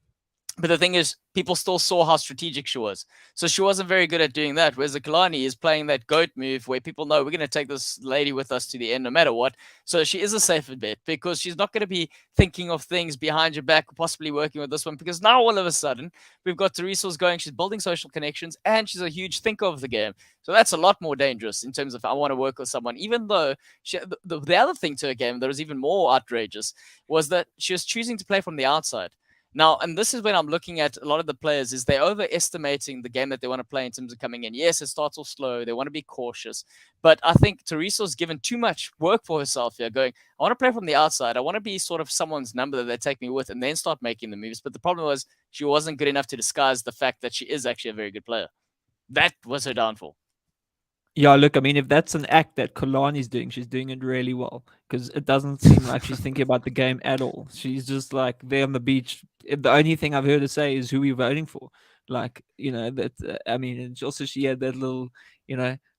But the thing is, people still saw how strategic she was. So she wasn't very good at doing that. Whereas the Kalani is playing that goat move where people know we're going to take this lady with us to the end no matter what. So she is a safer bet because she's not going to be thinking of things behind your back, possibly working with this one. Because now all of a sudden, we've got Teresa's going, she's building social connections, and she's a huge thinker of the game. So that's a lot more dangerous in terms of I want to work with someone. Even though the other thing to her game that was even more outrageous was that she was choosing to play from the outside. Now, and this is when I'm looking at a lot of the players, is they're overestimating the game that they want to play in terms of coming in. Yes, it starts off slow. They want to be cautious. But I think Teresa's given too much work for herself here, going, I want to play from the outside. I want to be sort of someone's number that they take me with and then start making the moves. But the problem was she wasn't good enough to disguise the fact that she is actually a very good player. That was her downfall. Yeah, look, I mean, if that's an act that Kalani's doing, she's doing it really well, because it doesn't seem like she's thinking about the game at all. She's just like there on the beach. The only thing I've heard her say is who we're voting for. Like, that, I mean, and also she had that little,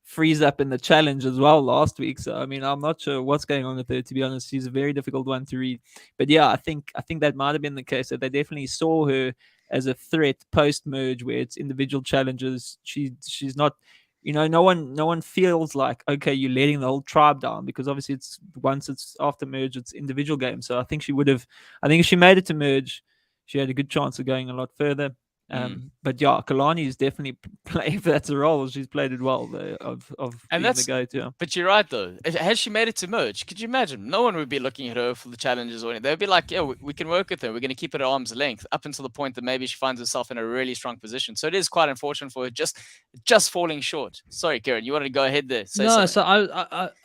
freeze up in the challenge as well last week. So, I mean, I'm not sure what's going on with her, to be honest. She's a very difficult one to read. But yeah, I think that might have been the case, that they definitely saw her as a threat post-merge where it's individual challenges. She's not... no one feels like, okay, you're letting the whole tribe down, because obviously once it's after merge, it's individual games. So I think if she made it to merge, she had a good chance of going a lot further. But yeah, Kalani is definitely playing, if that's a role, she's played it well of and being that's the go-to. But you're right though. Had she made it to merge, could you imagine? No one would be looking at her for the challenges or anything. They'd be like, yeah, we can work with her. We're going to keep it at arm's length up until the point that maybe she finds herself in a really strong position. So it is quite unfortunate for her just falling short. Sorry, Kiran, you wanted to go ahead there. No, so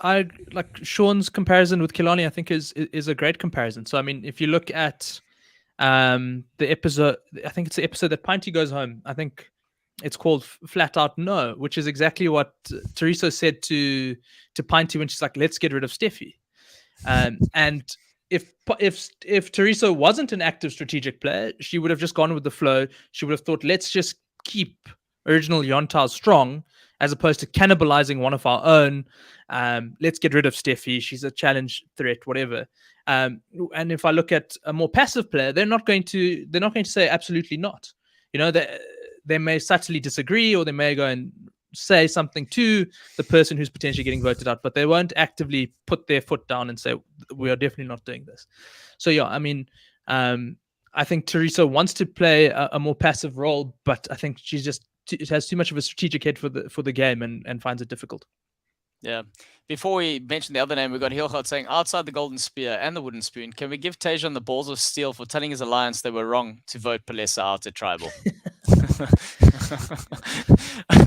I like Sean's comparison with Kilani, I think is a great comparison. So I mean, if you look at the episode, I think it's the episode that Pinty goes home. I think it's called Flat Out No, which is exactly what Teresa said to Pinty when she's like, let's get rid of Steffi. And if Teresa wasn't an active strategic player, she would have just gone with the flow. She would have thought, let's just keep original Yontao strong, as opposed to cannibalizing one of our own. Let's get rid of Steffi. She's a challenge threat, whatever. And if I look at a more passive player, they're not going to say absolutely not. They may subtly disagree, or they may go and say something to the person who's potentially getting voted out, but they won't actively put their foot down and say, we are definitely not doing this. So yeah, I mean, I think Teresa wants to play a more passive role, but I think she's just has too much of a strategic head for the game and finds it difficult. Yeah. Before we mention the other name, we've got Hilgard saying, outside the Golden Spear and the Wooden Spoon, can we give Tejon the balls of steel for telling his alliance they were wrong to vote Palesa out at Tribal?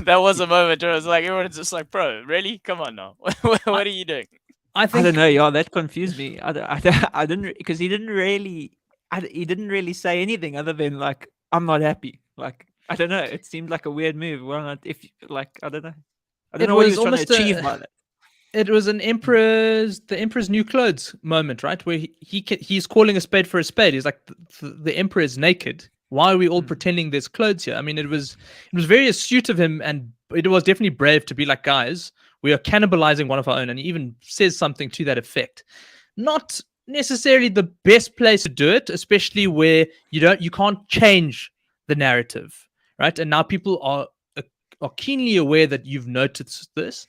That was a moment where I was like, everyone's just like, bro, really? Come on now. What are you doing? I don't know. Yeah, that confused me. I didn't, because he didn't really say anything other than like, I'm not happy. Like, I don't know. It seemed like a weird move. Well, I don't know. I don't know what he was trying to achieve by that. It was the Emperor's new clothes moment, right? Where he's calling a spade for a spade. He's like, the Emperor is naked. Why are we all pretending there's clothes here? I mean, it was very astute of him, and it was definitely brave to be like, guys, We are cannibalizing one of our own, and he even says something to that effect. Not necessarily the best place to do it, especially where you can't change the narrative, right? And now people are keenly aware that you've noticed this.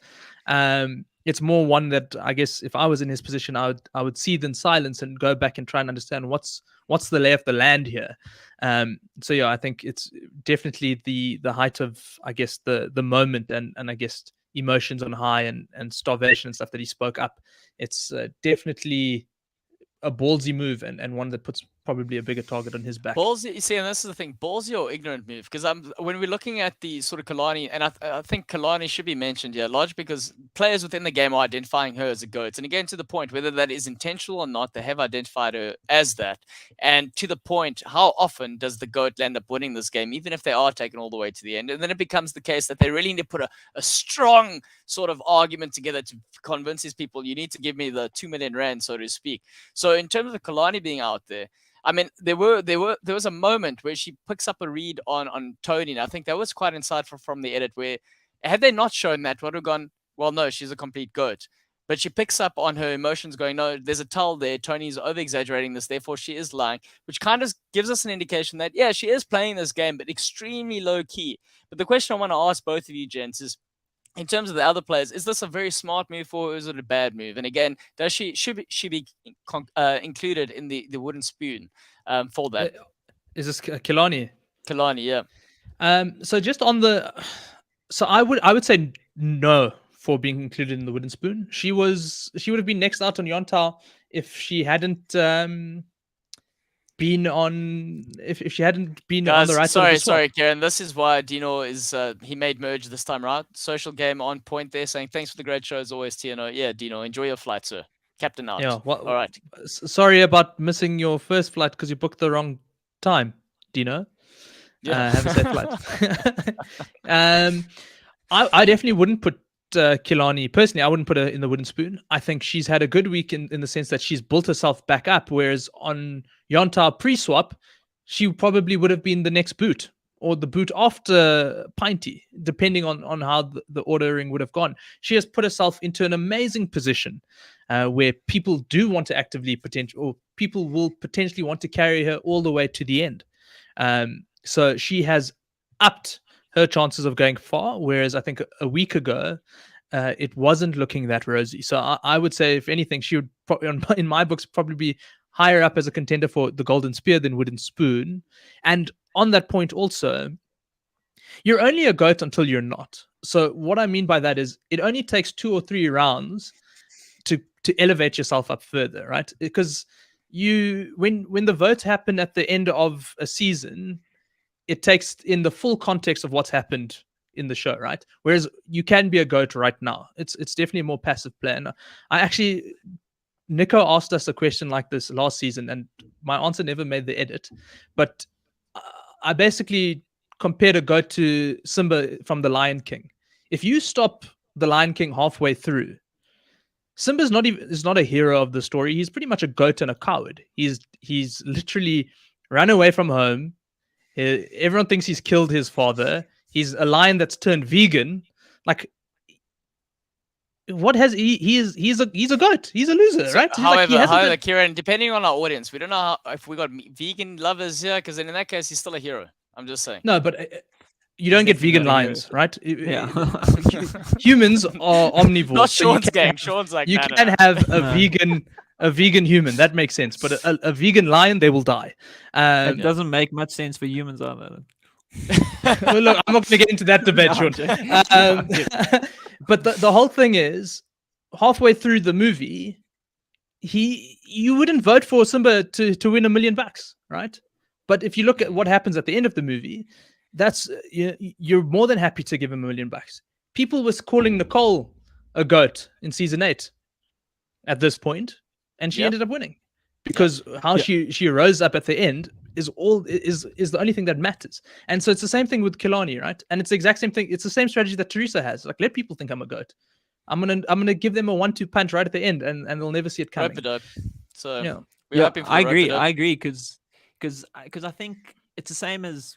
It's more one that I guess if I was in his position, I would seethe in silence and go back and try and understand what's the lay of the land here. So yeah, I think it's definitely the height of, I guess, the moment and I guess emotions on high and starvation and stuff that he spoke up. It's definitely a ballsy move and one that puts probably a bigger target on his back. Ballsy, you see, and this is the thing, ballsy or ignorant move, because when we're looking at the sort of Kalani, and I think Kalani should be mentioned here, largely because players within the game are identifying her as a GOAT, and again, to the point, whether that is intentional or not, they have identified her as that, and to the point, how often does the GOAT end up winning this game, even if they are taken all the way to the end, and then it becomes the case that they really need to put a strong sort of argument together to convince these people, you need to give me the 2 million rand, so to speak. So in terms of Kalani being out there, I mean, there was a moment where she picks up a read on Tony, and I think that was quite insightful from the edit, where had they not shown that, would have gone, well, no, she's a complete goat. But she picks up on her emotions going, no, there's a tell there. Tony's over-exaggerating this, therefore she is lying, which kind of gives us an indication that, yeah, she is playing this game, but extremely low-key. But the question I want to ask both of you, gents, is, in terms of the other players, is this a very smart move or is it a bad move? And again, should she be included in the wooden spoon for that? Is this Kilani? Kalani, yeah. So just on so I would say no for being included in the wooden spoon. She would have been next out on Yonta if she hadn't been on she hadn't been Guys, on the right side of the swap. Sorry, Kiran. This is why Dino is he made merge this time, right? Social game on point there, saying thanks for the great show as always, TNO. Yeah, Dino, enjoy your flight, sir. Captain out. Yeah, all right. Sorry about missing your first flight because you booked the wrong time, Dino. Yeah. Have a safe flight. I definitely wouldn't put Kilani, personally, I wouldn't put her in the wooden spoon. I think she's had a good week in the sense that she's built herself back up, whereas on Yonta pre-swap, she probably would have been the next boot or the boot after Pinty, depending on how the ordering would have gone. She has put herself into an amazing position where people do want to actively people will potentially want to carry her all the way to the end. So she has upped her chances of going far, whereas I think a week ago it wasn't looking that rosy. So I would say, if anything, she would in my books probably be higher up as a contender for the Golden Spear than Wooden Spoon. And on that point also, you're only a GOAT until you're not. So what I mean by that is it only takes 2 or 3 rounds to elevate yourself up further, right? Because when the votes happen at the end of a season, it takes in the full context of what's happened in the show, right? Whereas you can be a GOAT right now. It's definitely a more passive play. And Nico asked us a question like this last season, and my answer never made the edit. But I basically compared a GOAT to Simba from The Lion King. If you stop The Lion King halfway through, Simba's is not a hero of the story. He's pretty much a GOAT and a coward. He's literally run away from home. Everyone thinks he's killed his father. He's a lion that's turned vegan. Like, what has he's a GOAT. He's a loser, right? However, Kiran, depending on our audience, we don't know if we got vegan lovers here, because in that case, he's still a hero. I'm just saying. No, but you don't get vegan lions, right? Yeah. Humans are omnivores. Not Sean's gang. Sean's like, you can have a vegan human. That makes sense. But a vegan lion, they will die. It doesn't make much sense for humans either. Well, look, I'm not going to get into that debate, Sean. But the whole thing is, halfway through the movie, you wouldn't vote for Simba to win $1 million, right? But if you look at what happens at the end of the movie, that's you're more than happy to give him $1 million. People was calling Nicole a GOAT in season 8 at this point, and she ended up winning because how she rose up at the end is the only thing that matters. And so it's the same thing with Kilani, right? And it's the exact same thing. It's the same strategy that Teresa has. Like, let people think I'm a GOAT. I'm gonna give them a 1-2 punch right at the end, and they'll never see it coming. Rope-a-dope. So I agree because I think it's the same as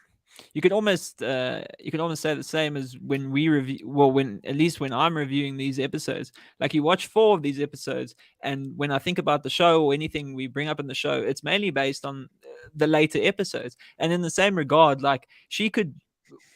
you could almost say the same as when we review. Well, when at least when I'm reviewing these episodes, like you watch 4 of these episodes, and when I think about the show or anything we bring up in the show, it's mainly based on the later episodes. And in the same regard, like she could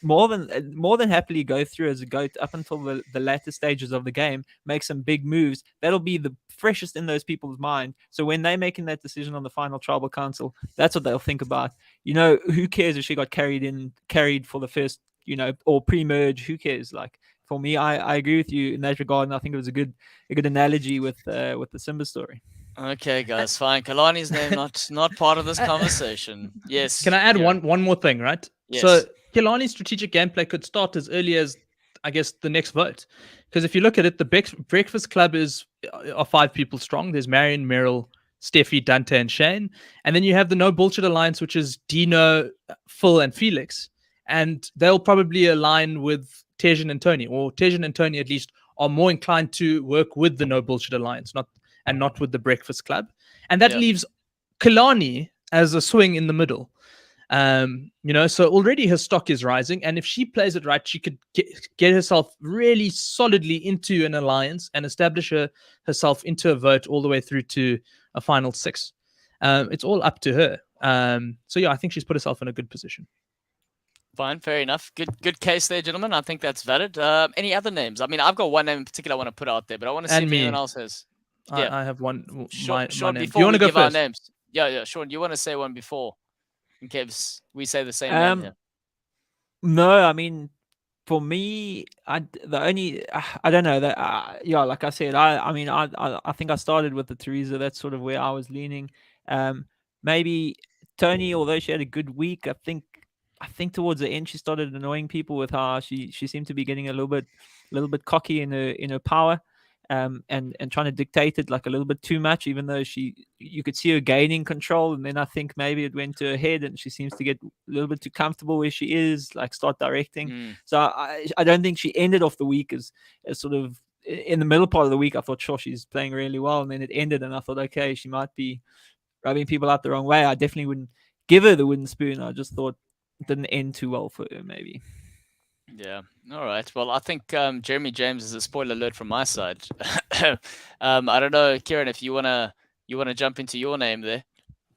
more than happily go through as a goat up until the latter stages of the game, make some big moves. That'll be the freshest in those people's mind. So when they're making that decision on the final tribal council, that's what they'll think about. Who cares if she got carried for the first, or pre-merge? Who cares? Like for me, I agree with you in that regard, and I think it was a good analogy with the Simba story. Okay, guys, fine. Kalani's name not part of this conversation. Yes. Can I add Kiran. one more thing, right? Yes. So Kalani's strategic gameplay could start as early as, I guess, the next vote. Because if you look at it, the Breakfast Club are 5 people strong. There's Marion, Meryl, Steffi, Dante, and Shane. And then you have the No Bullshit Alliance, which is Dino, Phil, and Felix. And they'll probably align with Tejan and Tony, or Tejan and Tony at least are more inclined to work with the No Bullshit Alliance, not with the Breakfast Club. And that leaves Kalani as a swing in the middle. So already her stock is rising, and if she plays it right, she could get herself really solidly into an alliance and establish herself into a vote all the way through to a final 6. It's all up to her. I think she's put herself in a good position. Fine, fair enough. Good case there, gentlemen. I think that's valid. Any other names? I mean, I've got one name in particular I want to put out there, but I want to see if anyone else has. I have one. Sean, my name. before Do you want to go give our first? names? Yeah. Sean, you want to say one before, in case we say the same name here? No, I mean, for me, I don't know that. Like I said, I think I started with the Teresa. That's sort of where I was leaning. Maybe Tony, although she had a good week, I think towards the end she started annoying people with how she seemed to be getting a little bit cocky in her power. And trying to dictate it like a little bit too much, even though you could see her gaining control, and then I think maybe it went to her head and she seems to get a little bit too comfortable where she is, like start directing. So I don't think she ended off the week as sort of in the middle part of the week. I thought, sure, she's playing really well, and then it ended and I thought, okay, she might be rubbing people out the wrong way. I definitely wouldn't give her the wooden spoon. I just thought it didn't end too well for her, maybe. Yeah. All right. Well, I think Jeremy James is a spoiler alert from my side. I don't know, Kiran, if you wanna jump into your name there.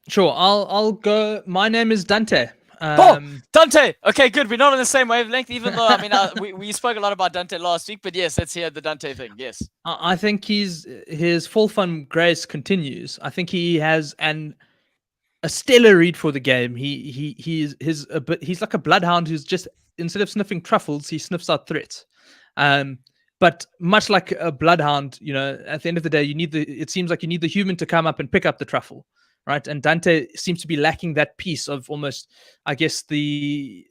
Sure, I'll go. My name is Dante. Dante. Okay, good. We're not on the same wavelength, even though I mean we spoke a lot about Dante last week, but yes, let's hear the Dante thing. Yes. I think his full fun grace continues. I think he has a stellar read for the game. He's like a bloodhound who's just, instead of sniffing truffles, he sniffs out threats. But much like a bloodhound, at the end of the day, it seems like you need the human to come up and pick up the truffle, right? And Dante seems to be lacking that piece of almost, I guess, the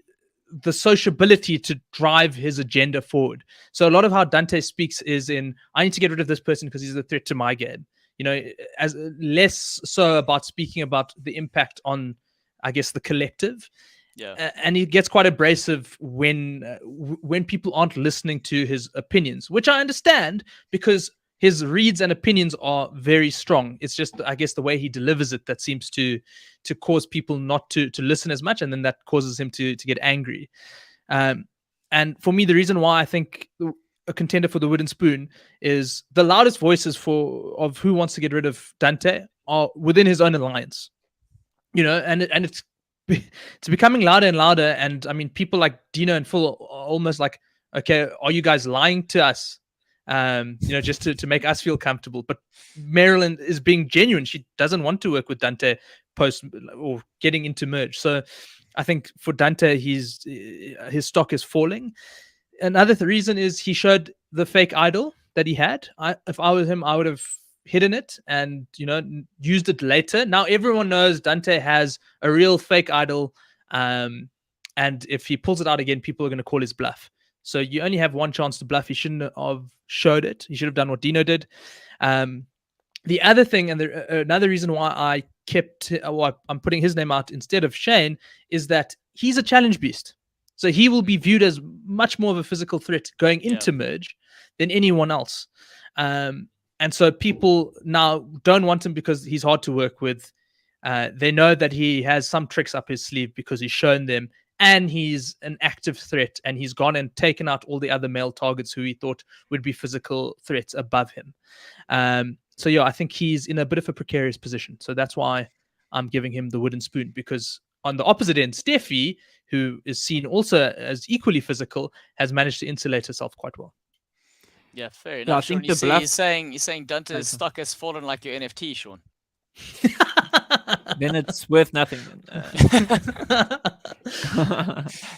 sociability to drive his agenda forward. So a lot of how Dante speaks is in, I need to get rid of this person because he's a threat to my game. As less so about speaking about the impact on, I guess, the collective. Yeah. And he gets quite abrasive when people aren't listening to his opinions, which I understand because his reads and opinions are very strong. It's just, I guess, the way he delivers it that seems to cause people not to listen as much, and then that causes him to get angry. And for me, the reason why I think a contender for the wooden spoon is the loudest voices of who wants to get rid of Dante are within his own alliance. And it's becoming louder and louder. And I mean, people like Dino and Phil are almost like, okay, are you guys lying to us? Just to make us feel comfortable. But Marilyn is being genuine. She doesn't want to work with Dante post or getting into merge. So I think for Dante, his stock is falling. Another reason is he showed the fake idol that he had. If I was him, I would have hidden it and used it later. Now everyone knows Dante has a real fake idol, and if he pulls it out again, people are going to call his bluff. So you only have one chance to bluff. He shouldn't have showed it. He should have done what Dino did. The other thing, and another reason why I'm putting his name out instead of Shane, is that he's a challenge beast. So he will be viewed as much more of a physical threat going into merge than anyone else. And so people now don't want him because he's hard to work with. They know that he has some tricks up his sleeve because he's shown them, and he's an active threat, and he's gone and taken out all the other male targets who he thought would be physical threats above him. So yeah, I think he's in a bit of a precarious position. So that's why I'm giving him the wooden spoon, because on the opposite end, Steffi, who is seen also as equally physical, has managed to insulate herself quite well. Yeah, fair I enough. think Sean, the bluff- you're saying Dante's Okay. stock has fallen like your NFT, Sean. Then it's worth nothing.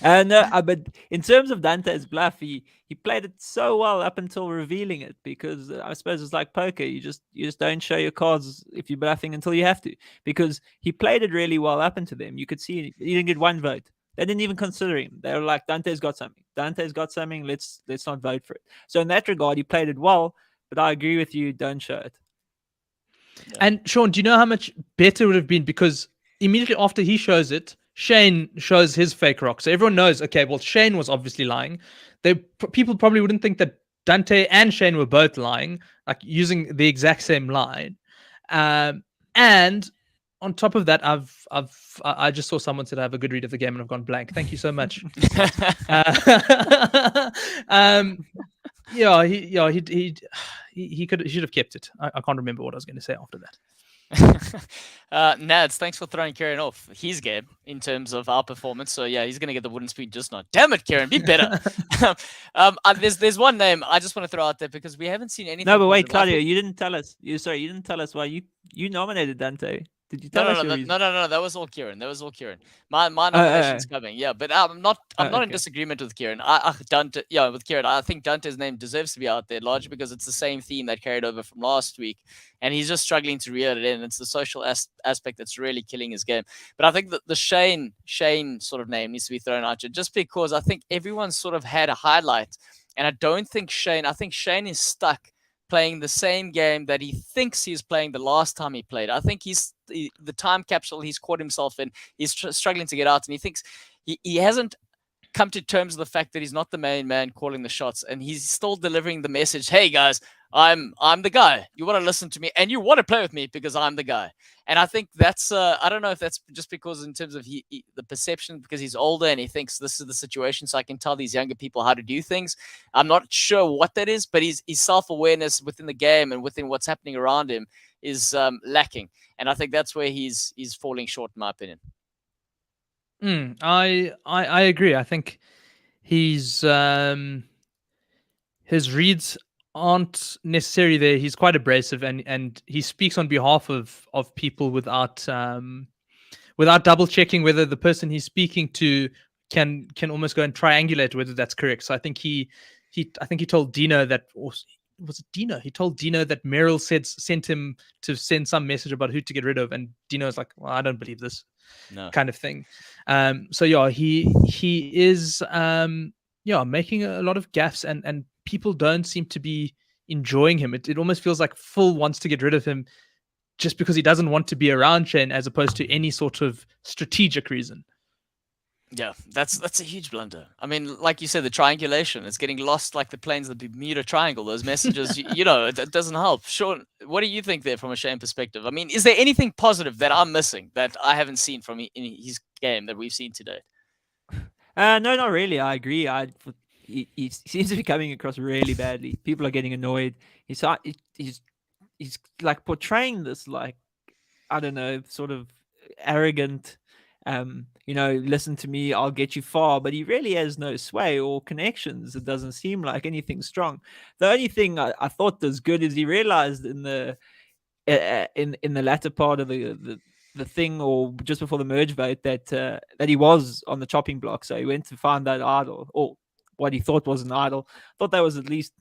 But in terms of Dante's bluff, he played it so well up until revealing it, because I suppose it's like poker. You just don't show your cards if you're bluffing until you have to, because he played it really well up into them. You could see he didn't get one vote. They didn't even consider him. They were like, Dante's got something. Dante's got something. Let's not vote for it. So in that regard, he played it well. But I agree with you. Don't show it. Yeah. And Sean, do you know how much better it would have been? Because immediately after he shows it, Shane shows his fake rock. So everyone knows, okay, well, Shane was obviously lying. People probably wouldn't think that Dante and Shane were both lying, like using the exact same line. And on top of that, I just saw someone said I have a good read of the game and I've gone blank. Thank you so much. He should have kept it. I can't remember what I was going to say after that. Nads, thanks for throwing Kiran off his game in terms of our performance. So yeah, he's going to get the wooden spoon just now. Damn it, Kiran, be better. There's one name I just want to throw out there because we haven't seen anything. No, but wait, Claudio, you didn't tell us. You didn't tell us why you nominated Dante. Did you tell us? No. That was all Kiran. My nomination's coming. Yeah, but I'm not in disagreement with Kiran. With Kiran, I think Dante's name deserves to be out there largely because it's the same theme that carried over from last week, and he's just struggling to reel it in. It's the social aspect that's really killing his game. But I think that the Shane sort of name needs to be thrown out here, just because I think everyone sort of had a highlight, and I don't think Shane. I think Shane is stuck playing the same game that he thinks he's playing the last time he played. I think the time capsule he's caught himself in. He's struggling to get out, and he thinks he hasn't come to terms with the fact that he's not the main man calling the shots, and he's still delivering the message, hey guys, I'm the guy. You want to listen to me, and you want to play with me because I'm the guy. And I think that's I don't know if that's just because in terms of the perception, because he's older and he thinks this is the situation, so I can tell these younger people how to do things. I'm not sure what that is, but his self-awareness within the game and within what's happening around him is lacking, and I think that's where he's falling short, in my opinion. I agree. I think his reads aren't necessarily there. He's quite abrasive, and he speaks on behalf of people without double checking whether the person he's speaking to can almost go and triangulate whether that's correct. So I think he told Dino that, or was it Dino? He told Dino that Meryl sent him to send some message about who to get rid of, and Dino's like, well, I don't believe this. No. Kind of thing. So yeah, he is making a lot of gaffes, and people don't seem to be enjoying him. It almost feels like Phil wants to get rid of him just because he doesn't want to be around Shane, as opposed to any sort of strategic reason. Yeah, that's a huge blunder. I mean, like you said, the triangulation, it's getting lost like the planes of the Bermuda Triangle. Those messages, it doesn't help. Sean, what do you think there from a Shane perspective? I mean, is there anything positive that I'm missing that I haven't seen from in his game that we've seen today? No, not really. I agree. He seems to be coming across really badly. People are getting annoyed. He's like portraying this, like, I don't know, sort of arrogant, listen to me, I'll get you far. But he really has no sway or connections. It doesn't seem like anything strong. The only thing I thought was good is he realized in the latter part of the thing, or just before the merge vote, that he was on the chopping block. So he went to find that idol, or what he thought was an idol. Thought that was at least,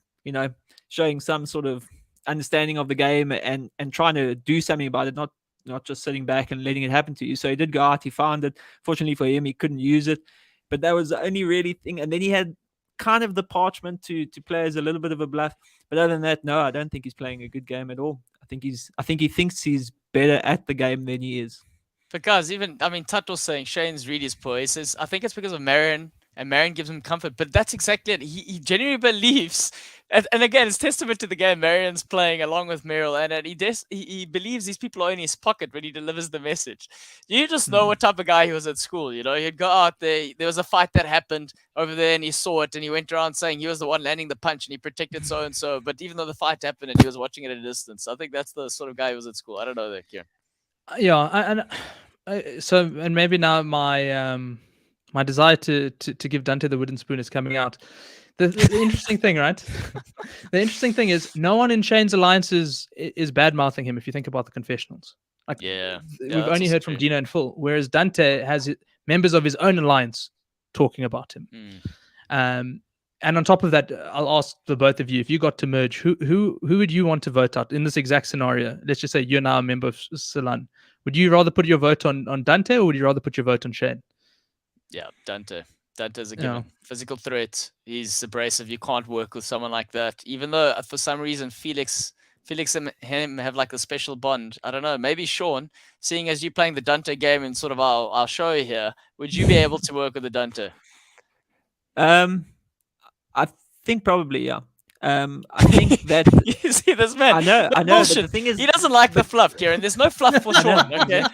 showing some sort of understanding of the game and trying to do something about it, not just sitting back and letting it happen to you. So he did go out, he found it. Fortunately for him, he couldn't use it, but that was the only really thing. And then he had kind of the parchment to play as a little bit of a bluff. But other than that, no, I don't think he's playing a good game at all. I think he thinks he's better at the game than he is. But guys, Tato's saying Shane's read is poor. He says, I think it's because of Marion, and Marion gives him comfort. But that's exactly it. He genuinely believes And again, it's testament to the game Marion's playing along with Meryl, and he believes these people are in his pocket when he delivers the message. You just know what type of guy he was at school. He'd go out there. There was a fight that happened over there, and he saw it, and he went around saying he was the one landing the punch, and he protected so and so. But even though the fight happened, and he was watching it at a distance, I think that's the sort of guy he was at school. I don't know that, Kiran. Yeah, and maybe now my desire to give Dante the wooden spoon is coming out. The interesting thing, right? The interesting thing is no one in Shane's alliance is bad mouthing him. If you think about the confessionals, we've only heard from Dino and Phil, whereas Dante has members of his own alliance talking about him. And on top of that, I'll ask the both of you: if you got to merge, who would you want to vote out in this exact scenario? Let's just say you're now a member of Salon. Would you rather put your vote on Dante, or would you rather put your vote on Shane? Yeah, Dante. Dante's a given. Physical threat. He's abrasive. You can't work with someone like that. Even though for some reason Felix and him have like a special bond. I don't know. Maybe Sean, seeing as you playing the Dante game in sort of our show here, would you be able to work with the Dante? I think probably, yeah. I think that you see this man. I know. But the thing is, he doesn't like the fluff, Kiran. There's no fluff for Sean. Okay.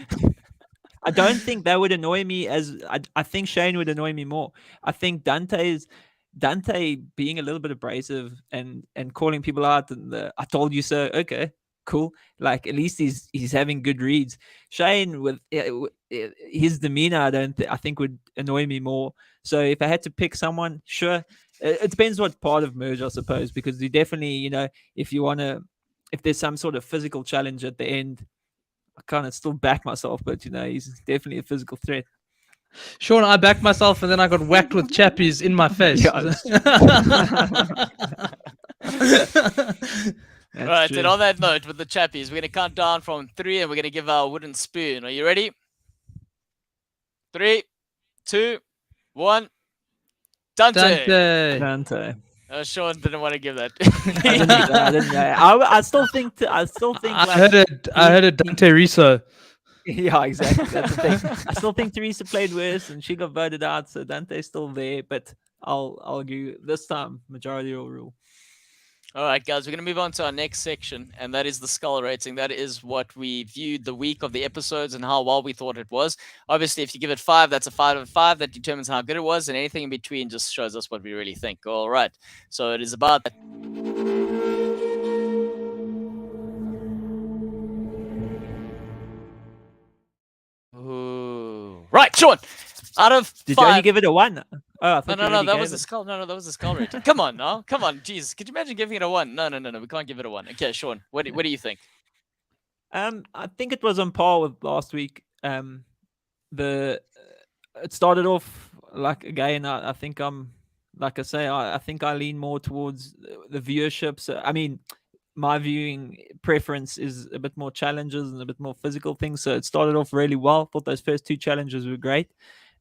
I don't think that would annoy me as I think Shane would annoy me more. I think Dante being a little bit abrasive and calling people out and I told you so. Okay, cool. Like at least he's having good reads. Shane with his demeanor, I think would annoy me more. So if I had to pick someone, sure. It depends what part of merge, I suppose, because you definitely, if there's some sort of physical challenge at the end, I kind of still back myself, but he's definitely a physical threat. Sean, I backed myself and then I got whacked with chappies in my face. Right, and on that note, with the chappies, we're going to count down from 3 and we're going to give our wooden spoon. Are you ready? 3, 2, 1. Dante. Sean didn't want to give that. I didn't know. I still think. I heard a Dante Riso. Yeah, exactly. That's the thing. I still think Teresa played worse, and she got voted out. So Dante's still there, but I'll argue this time majority rule. All right, guys, we're going to move on to our next section, and that is the skull rating. That is what we viewed the week of the episodes and how well we thought it was. Obviously, if you give it 5, that's a 5 out of 5. That determines how good it was, and anything in between just shows us what we really think. All right, so it is about that. Ooh. Right, Sean. Out of 5. Did you only give it a 1? Oh, no, that was a skull. No, that was a skull rating. Come on, now. Come on, Jesus. Could you imagine giving it a 1? No. We can't give it a 1. Okay, Sean, what do you think? I think it was on par with last week. It started off like again. I think like I say, I think I lean more towards the viewership. So I mean, my viewing preference is a bit more challenges and a bit more physical things. So it started off really well. Thought those first 2 challenges were great.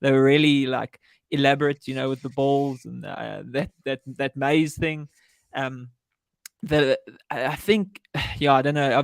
They were really like elaborate, with the balls and that maze thing. I think, I don't know,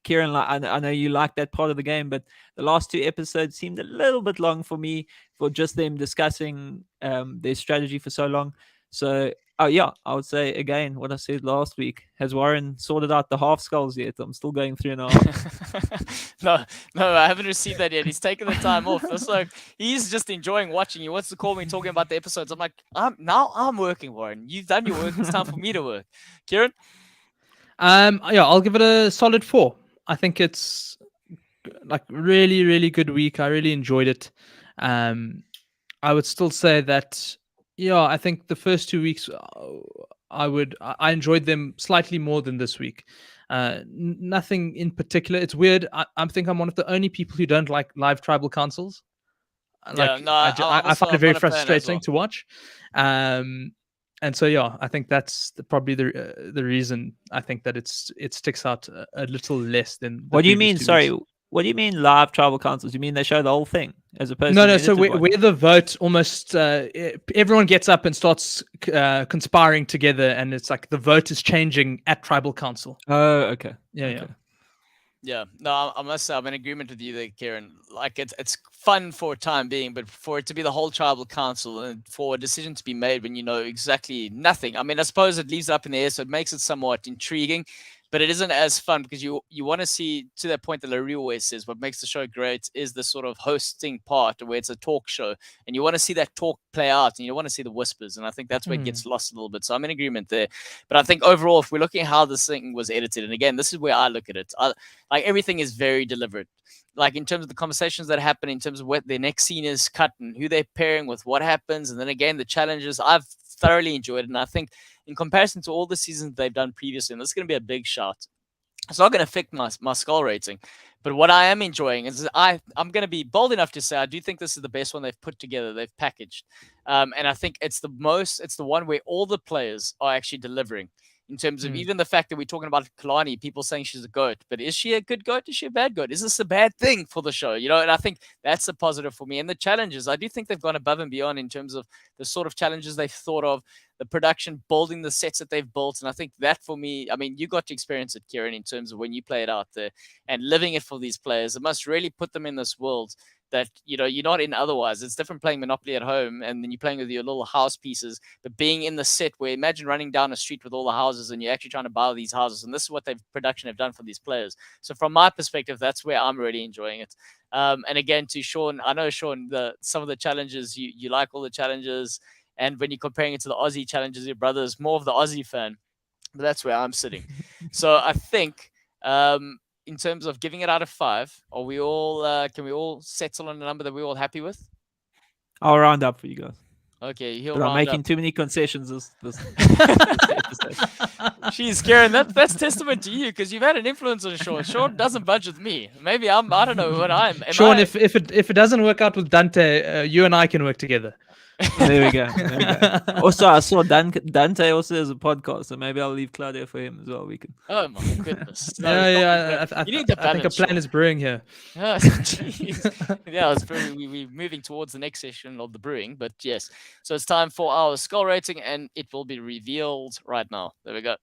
Kiran, I know you like that part of the game, but the last 2 episodes seemed a little bit long for me for just them discussing their strategy for so long. So, I would say again what I said last week. Has Warren sorted out the half skulls yet? I'm still going 3.5. No, I haven't received that yet. He's taken the time off. It's like he's just enjoying watching. He wants to call me talking about the episodes. I'm like, I'm working, Warren. You've done your work. It's time for me to work. Kiran? I'll give it a solid 4. I think it's like really, really good week. I really enjoyed it. I would still say that. I think the first 2 weeks, I enjoyed them slightly more than this week. Nothing in particular. It's weird. I think I'm one of the only people who don't like live tribal councils. I find it very frustrating to watch. And so I think that's probably the reason I think that it sticks out a little less than. What do you mean? Sorry. What do you mean live tribal councils? You mean they show the whole thing as opposed to no? So where the vote almost everyone gets up and starts conspiring together, and it's like the vote is changing at tribal council. Oh, okay. Yeah. Yeah, no, I must say I'm in agreement with you there, Kiran. Like it's fun for a time being, but for it to be the whole tribal council and for a decision to be made when you know exactly nothing. I mean, I suppose it leaves it up in the air, so it makes it somewhat intriguing, but it isn't as fun because you want to see, to that point that Larry always says, what makes the show great is the sort of hosting part where it's a talk show, and you want to see that talk play out, and you want to see the whispers, and I think that's where it gets lost a little bit. So I'm in agreement there, but I think overall, if we're looking at how this thing was edited, and again, this is where I look at it. Like everything is very deliberate. Like in terms of the conversations that happen, in terms of what their next scene is cut and who they're pairing with, what happens, and then again the challenges. I've thoroughly enjoyed it, and I think in comparison to all the seasons they've done previously, and this is going to be a big shout. It's not going to affect my skull rating, but what I am enjoying is I'm going to be bold enough to say I do think this is the best one they've put together, they've packaged, and I think it's the one where all the players are actually delivering. In terms of even the fact that we're talking about Kalani, people saying she's a goat, but is she a good goat? Is she a bad goat? Is this a bad thing for the show? You know, and I think that's a positive for me. And the challenges, I do think they've gone above and beyond in terms of the sort of challenges they've thought of, the production, building the sets that they've built. And I think that for me, I mean, you got to experience it, Kiran, in terms of when you play it out there and living it for these players. It must really put them in this world that, you know, you're not in otherwise. It's different playing Monopoly at home and then you're playing with your little house pieces, but being in the set where imagine running down a street with all the houses and you're actually trying to buy these houses. And this is what they've production have done for these players. So from my perspective, that's where I'm really enjoying it. And again, to Sean, I know Sean, some of the challenges, you like all the challenges. And when you're comparing it to the Aussie challenges, your brother's more of the Aussie fan, but that's where I'm sitting. So I think, in terms of giving it out of 5, are we all? Can we all settle on a number that we're all happy with? I'll round up for you guys. Okay, he'll But I'm round making up. too many concessions this episode. Jeez, Karen, that's testament to you because you've had an influence on Sean. Sean doesn't budge with me. Maybe I don't know what I'm. Sean, if it doesn't work out with Dante, you and I can work together. There we go. Also, I saw Dante also has a podcast, so maybe I'll leave Claudio for him as well. We can. Oh my goodness! I You need the think a balance, plan Sean. is brewing here. Oh, jeez. Yeah, it's we're moving towards the next session of the brewing, but yes. So it's time for our skull rating, and it will be revealed right now. There we go.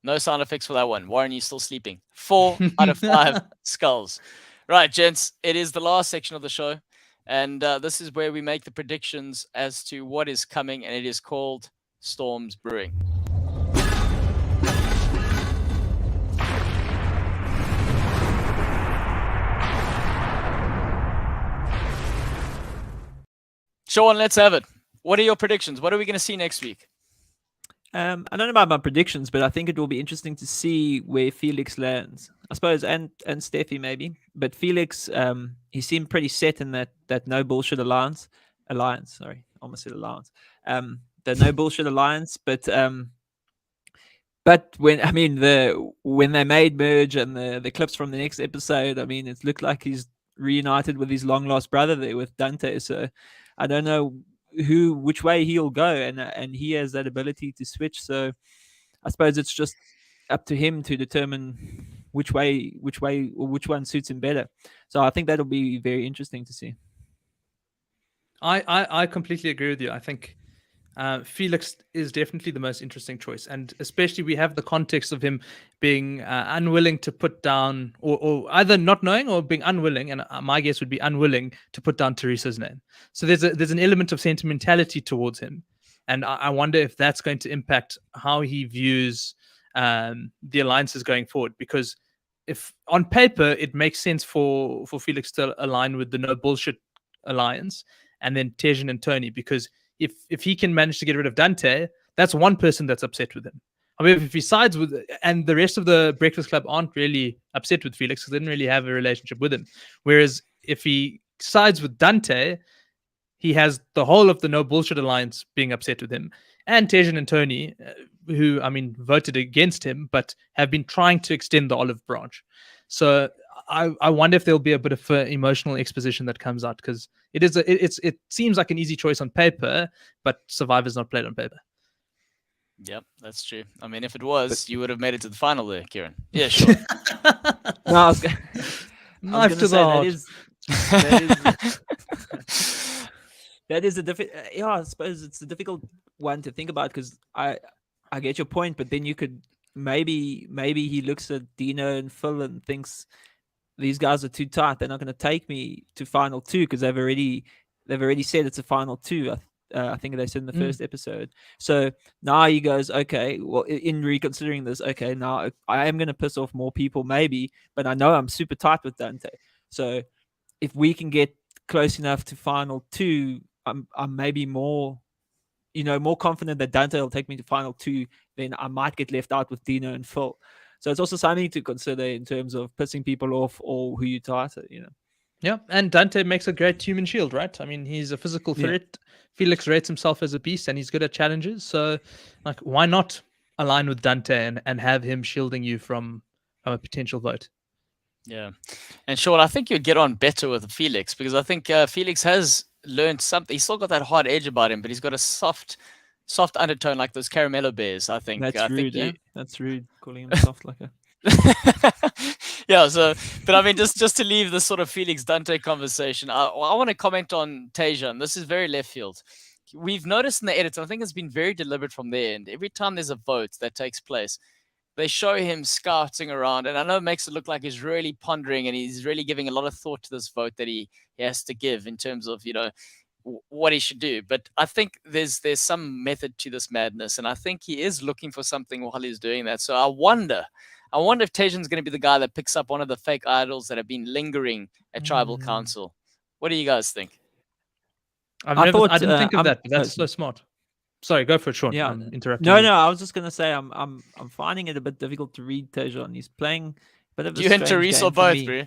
No sound effects for that one. Warren, you still sleeping? 4 out of 5 skulls. Right, gents, it is the last section of the show, and this is where we make the predictions as to what is coming, and it is called Storms Brewing. Sean, let's have it. What are your predictions? What are we going to see next week? I don't know about my predictions, but I think it will be interesting to see where Felix lands. I suppose, and Steffi maybe, but Felix, he seemed pretty set in that no bullshit alliance. Sorry, almost said alliance. The no bullshit alliance, but when they made merge and the clips from the next episode, I mean, it looked like he's reunited with his long lost brother there with Dante. So I don't know which way he'll go, and he has that ability to switch. So I suppose it's just up to him to determine which one suits him better. So I think that'll be very interesting to see. I completely agree with you. I think Felix is definitely the most interesting choice, and especially we have the context of him being unwilling to put down, or either not knowing or being unwilling, and my guess would be unwilling to put down Teresa's name. So there's an element of sentimentality towards him, and I wonder if that's going to impact how he views the alliances going forward. Because if on paper it makes sense for Felix to align with the no bullshit alliance, and then Tejan and Tony, because if he can manage to get rid of Dante, that's one person that's upset with him. However, if he sides with, and the rest of the Breakfast Club aren't really upset with Felix because they didn't really have a relationship with him. Whereas if he sides with Dante, he has the whole of the No Bullshit Alliance being upset with him. And Tejan and Tony, who, I mean, voted against him, but have been trying to extend the olive branch. So I wonder if there'll be a bit of emotional exposition that comes out, because it seems like an easy choice on paper, but Survivor's not played on paper. Yep, that's true. I mean, if it was, you would have made it to the final there, Kiran. Yeah, sure. No, I was Knife to the heart. That is a I suppose it's a difficult one to think about, because I get your point, but then you could maybe he looks at Dino and Phil and thinks these guys are too tight. They're not going to take me to final 2 because they've already said it's a final 2. I think they said in the first episode. So now he goes, okay, well, in reconsidering this, okay, now I am going to piss off more people, maybe, but I know I'm super tight with Dante. So if we can get close enough to final 2, I'm maybe more confident that Dante will take me to final 2. Then I might get left out with Dino and Phil. So it's also something to consider in terms of pissing people off or who you tighter, Yeah, and Dante makes a great human shield, right? I mean, he's a physical threat. Felix rates himself as a beast, and he's good at challenges. So, like, why not align with Dante and have him shielding you from a potential vote? Yeah, and Sean, I think you'd get on better with Felix because I think Felix has learned something. He's still got that hard edge about him, but he's got a soft undertone like those Caramello bears. I think that's rude. Think That's rude, calling him soft like a. Yeah, so but I mean just to leave this sort of Felix Dante conversation, I want to comment on Tajan. This is very left field. We've noticed in the edits, I think it's been very deliberate from their end. Every time there's a vote that takes place, they show him scouting around, and I know it makes it look like he's really pondering and he's really giving a lot of thought to this vote that he has to give in terms of what he should do. But I think there's some method to this madness, and I think he is looking for something while he's doing that. So I wonder if Tajan's going to be the guy that picks up one of the fake idols that have been lingering at Tribal Council. What do you guys think? I didn't think of that, but that's so smart. Sorry, go for it, Sean. Yeah, I'm interrupting. No, I was just gonna say I'm finding it a bit difficult to read Tajan. He's playing a bit of a you and Teresa both, bro.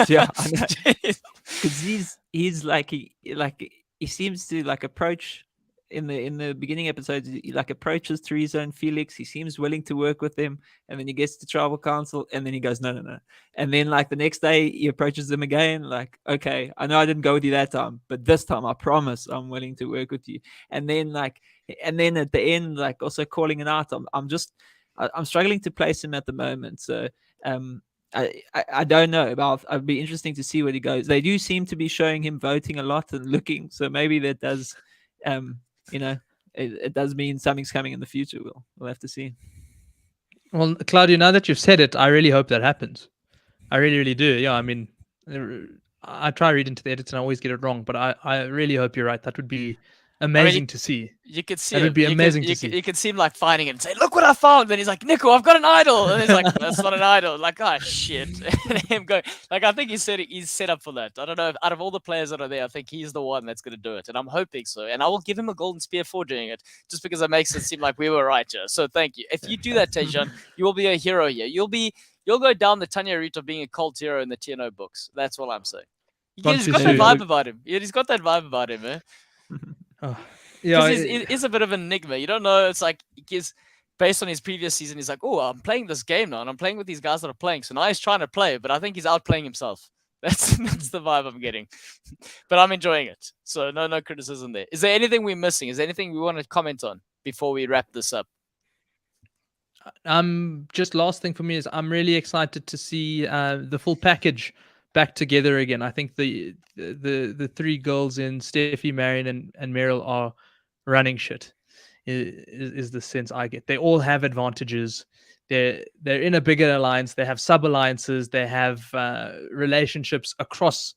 Yeah, because he's like he seems to like approach in the beginning episodes. He like approaches Teresa and Felix. He seems willing to work with them, and then he gets to Tribal Council, and then he goes no, and then like the next day he approaches them again. Like, okay, I know I didn't go with you that time, but this time I promise I'm willing to work with you. And then at the end, like also calling it out. I'm struggling to place him at the moment. So I don't know. I'd be interesting to see where he goes. They do seem to be showing him voting a lot and looking. So maybe that does, it does mean something's coming in the future. We'll have to see. Well, Claudio, now that you've said it, I really hope that happens. I really, really do. Yeah, I mean, I try to read into the edits and I always get it wrong, but I really hope you're right. That would be amazing to see. You could see it would be amazing to see. You could see him like finding it and say, "Look what I found!" Then he's like, "Nico, I've got an idol," and he's like, "That's not an idol." Like, oh shit! And him going, like, I think he's set up for that. I don't know. Out of all the players that are there, I think he's the one that's going to do it, and I'm hoping so. And I will give him a golden spear for doing it, just because it makes it seem like we were right here. So thank you. If you do that, Tajan, you will be a hero here. You'll go down the Tanya route of being a cult hero in the TNO books. That's what I'm saying. He's got that vibe about him. Yeah, he's got that vibe about him, man. Yeah, he's a bit of an enigma. You don't know. It's like he's based on his previous season. He's like, oh, I'm playing this game now, and I'm playing with these guys that are playing. So now he's trying to play, but I think he's outplaying himself. That's the vibe I'm getting. But I'm enjoying it. So no criticism there. Is there anything we're missing? Is there anything we want to comment on before we wrap this up? Just last thing for me is I'm really excited to see the full package back together again. I think the three girls in Steffi, Marion, and Meryl are running shit. Is the sense I get. They all have advantages. They're in a bigger alliance. They have sub alliances. They have relationships across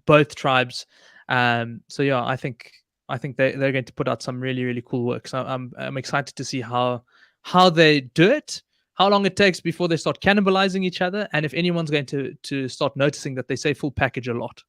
both tribes. So yeah, I think they're going to put out some really, really cool work. So I'm excited to see how they do it, how long it takes before they start cannibalizing each other, and if anyone's going to start noticing that they say full package a lot.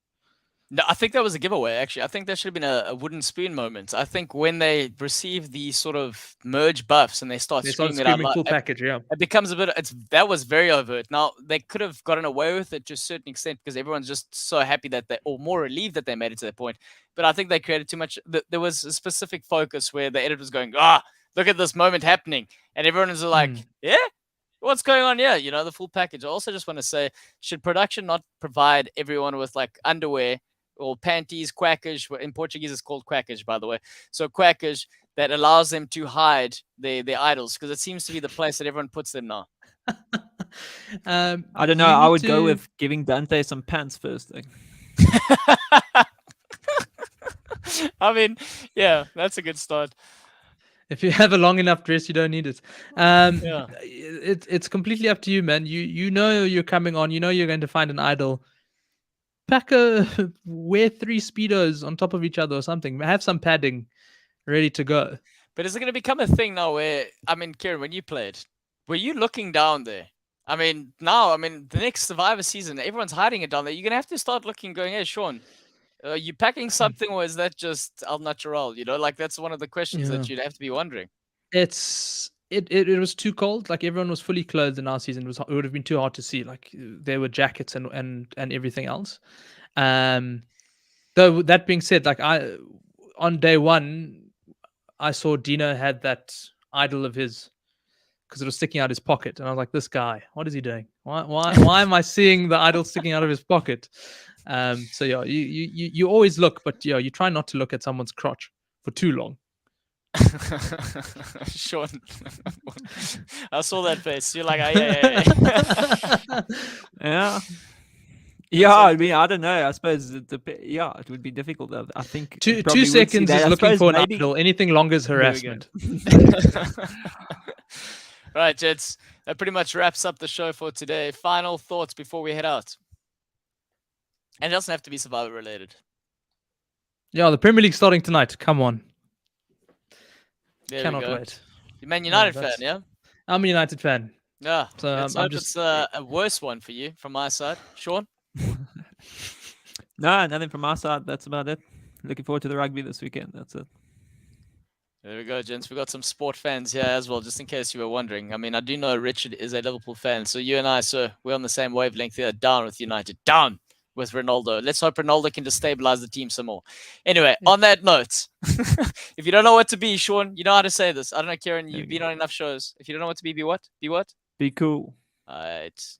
No, I think that was a giveaway, actually. I think there should have been a wooden spoon moment. I think when they receive these sort of merge buffs and they start screaming it out loud, full package, yeah. It becomes a bit, that was very overt. Now, they could have gotten away with it to a certain extent because everyone's just so happy that or more relieved that they made it to that point. But I think they created too much. There was a specific focus where the editor was going, look at this moment happening. And everyone was like, yeah? What's going on here? The full package. I also just want to say, should production not provide everyone with like underwear or panties, quackage? In Portuguese, it's called quackage, by the way. So quackage that allows them to hide their idols, because it seems to be the place that everyone puts them now. I don't know. I would go with giving Dante some pants first thing. I mean, yeah, that's a good start. If you have a long enough dress, you don't need it. Yeah. It's completely up to you, man. You know you're coming on. You know you're going to find an idol. Wear 3 speedos on top of each other or something. Have some padding ready to go. But is it going to become a thing now where, I mean, Kiran, when you played, were you looking down there? I mean, now, the next Survivor season, everyone's hiding it down there. You're going to have to start looking, going, hey, Sean, are you packing something or is that just al natural? Like that's one of the questions that you'd have to be wondering. It was too cold. Like everyone was fully clothed in our season. It would have been too hard to see. Like there were jackets and everything else. Though that being said, like on day 1, I saw Dino had that idol of his because it was sticking out his pocket, and I was like, "This guy, what is he doing? Why am I seeing the idol sticking out of his pocket?" So yeah, you always look, but yeah, you try not to look at someone's crotch for too long. Sean, I saw that face. You're like, yeah. Yeah. Yeah, I mean, I don't know. I suppose it would be difficult. I think 2 probably would see seconds that. is I looking suppose for an maybe- idol. Anything longer is we go. harassment. Right, Jets. That pretty much wraps up the show for today. Final thoughts before we head out. And it doesn't have to be Survivor related. Yeah, the Premier League starting tonight. Come on, There we cannot go. wait. You're Man United fan, that's- yeah? I'm a United fan. Yeah. So, Let's I'm hope just- it's a worse one for you from my side. Sean? No, nothing from our side. That's about it. Looking forward to the rugby this weekend. That's it. There we go, gents. We've got some sport fans here as well, just in case you were wondering. I do know Richard is a Liverpool fan, so you and I, sir, we're on the same wavelength here. Down with United. Down with Ronaldo. Let's hope Ronaldo can destabilize the team some more. Anyway, on that note, if you don't know what to be, Sean, you know how to say this. I don't know, Kiran, you've been on enough shows. If you don't know what to be what? Be what? Be cool. All right.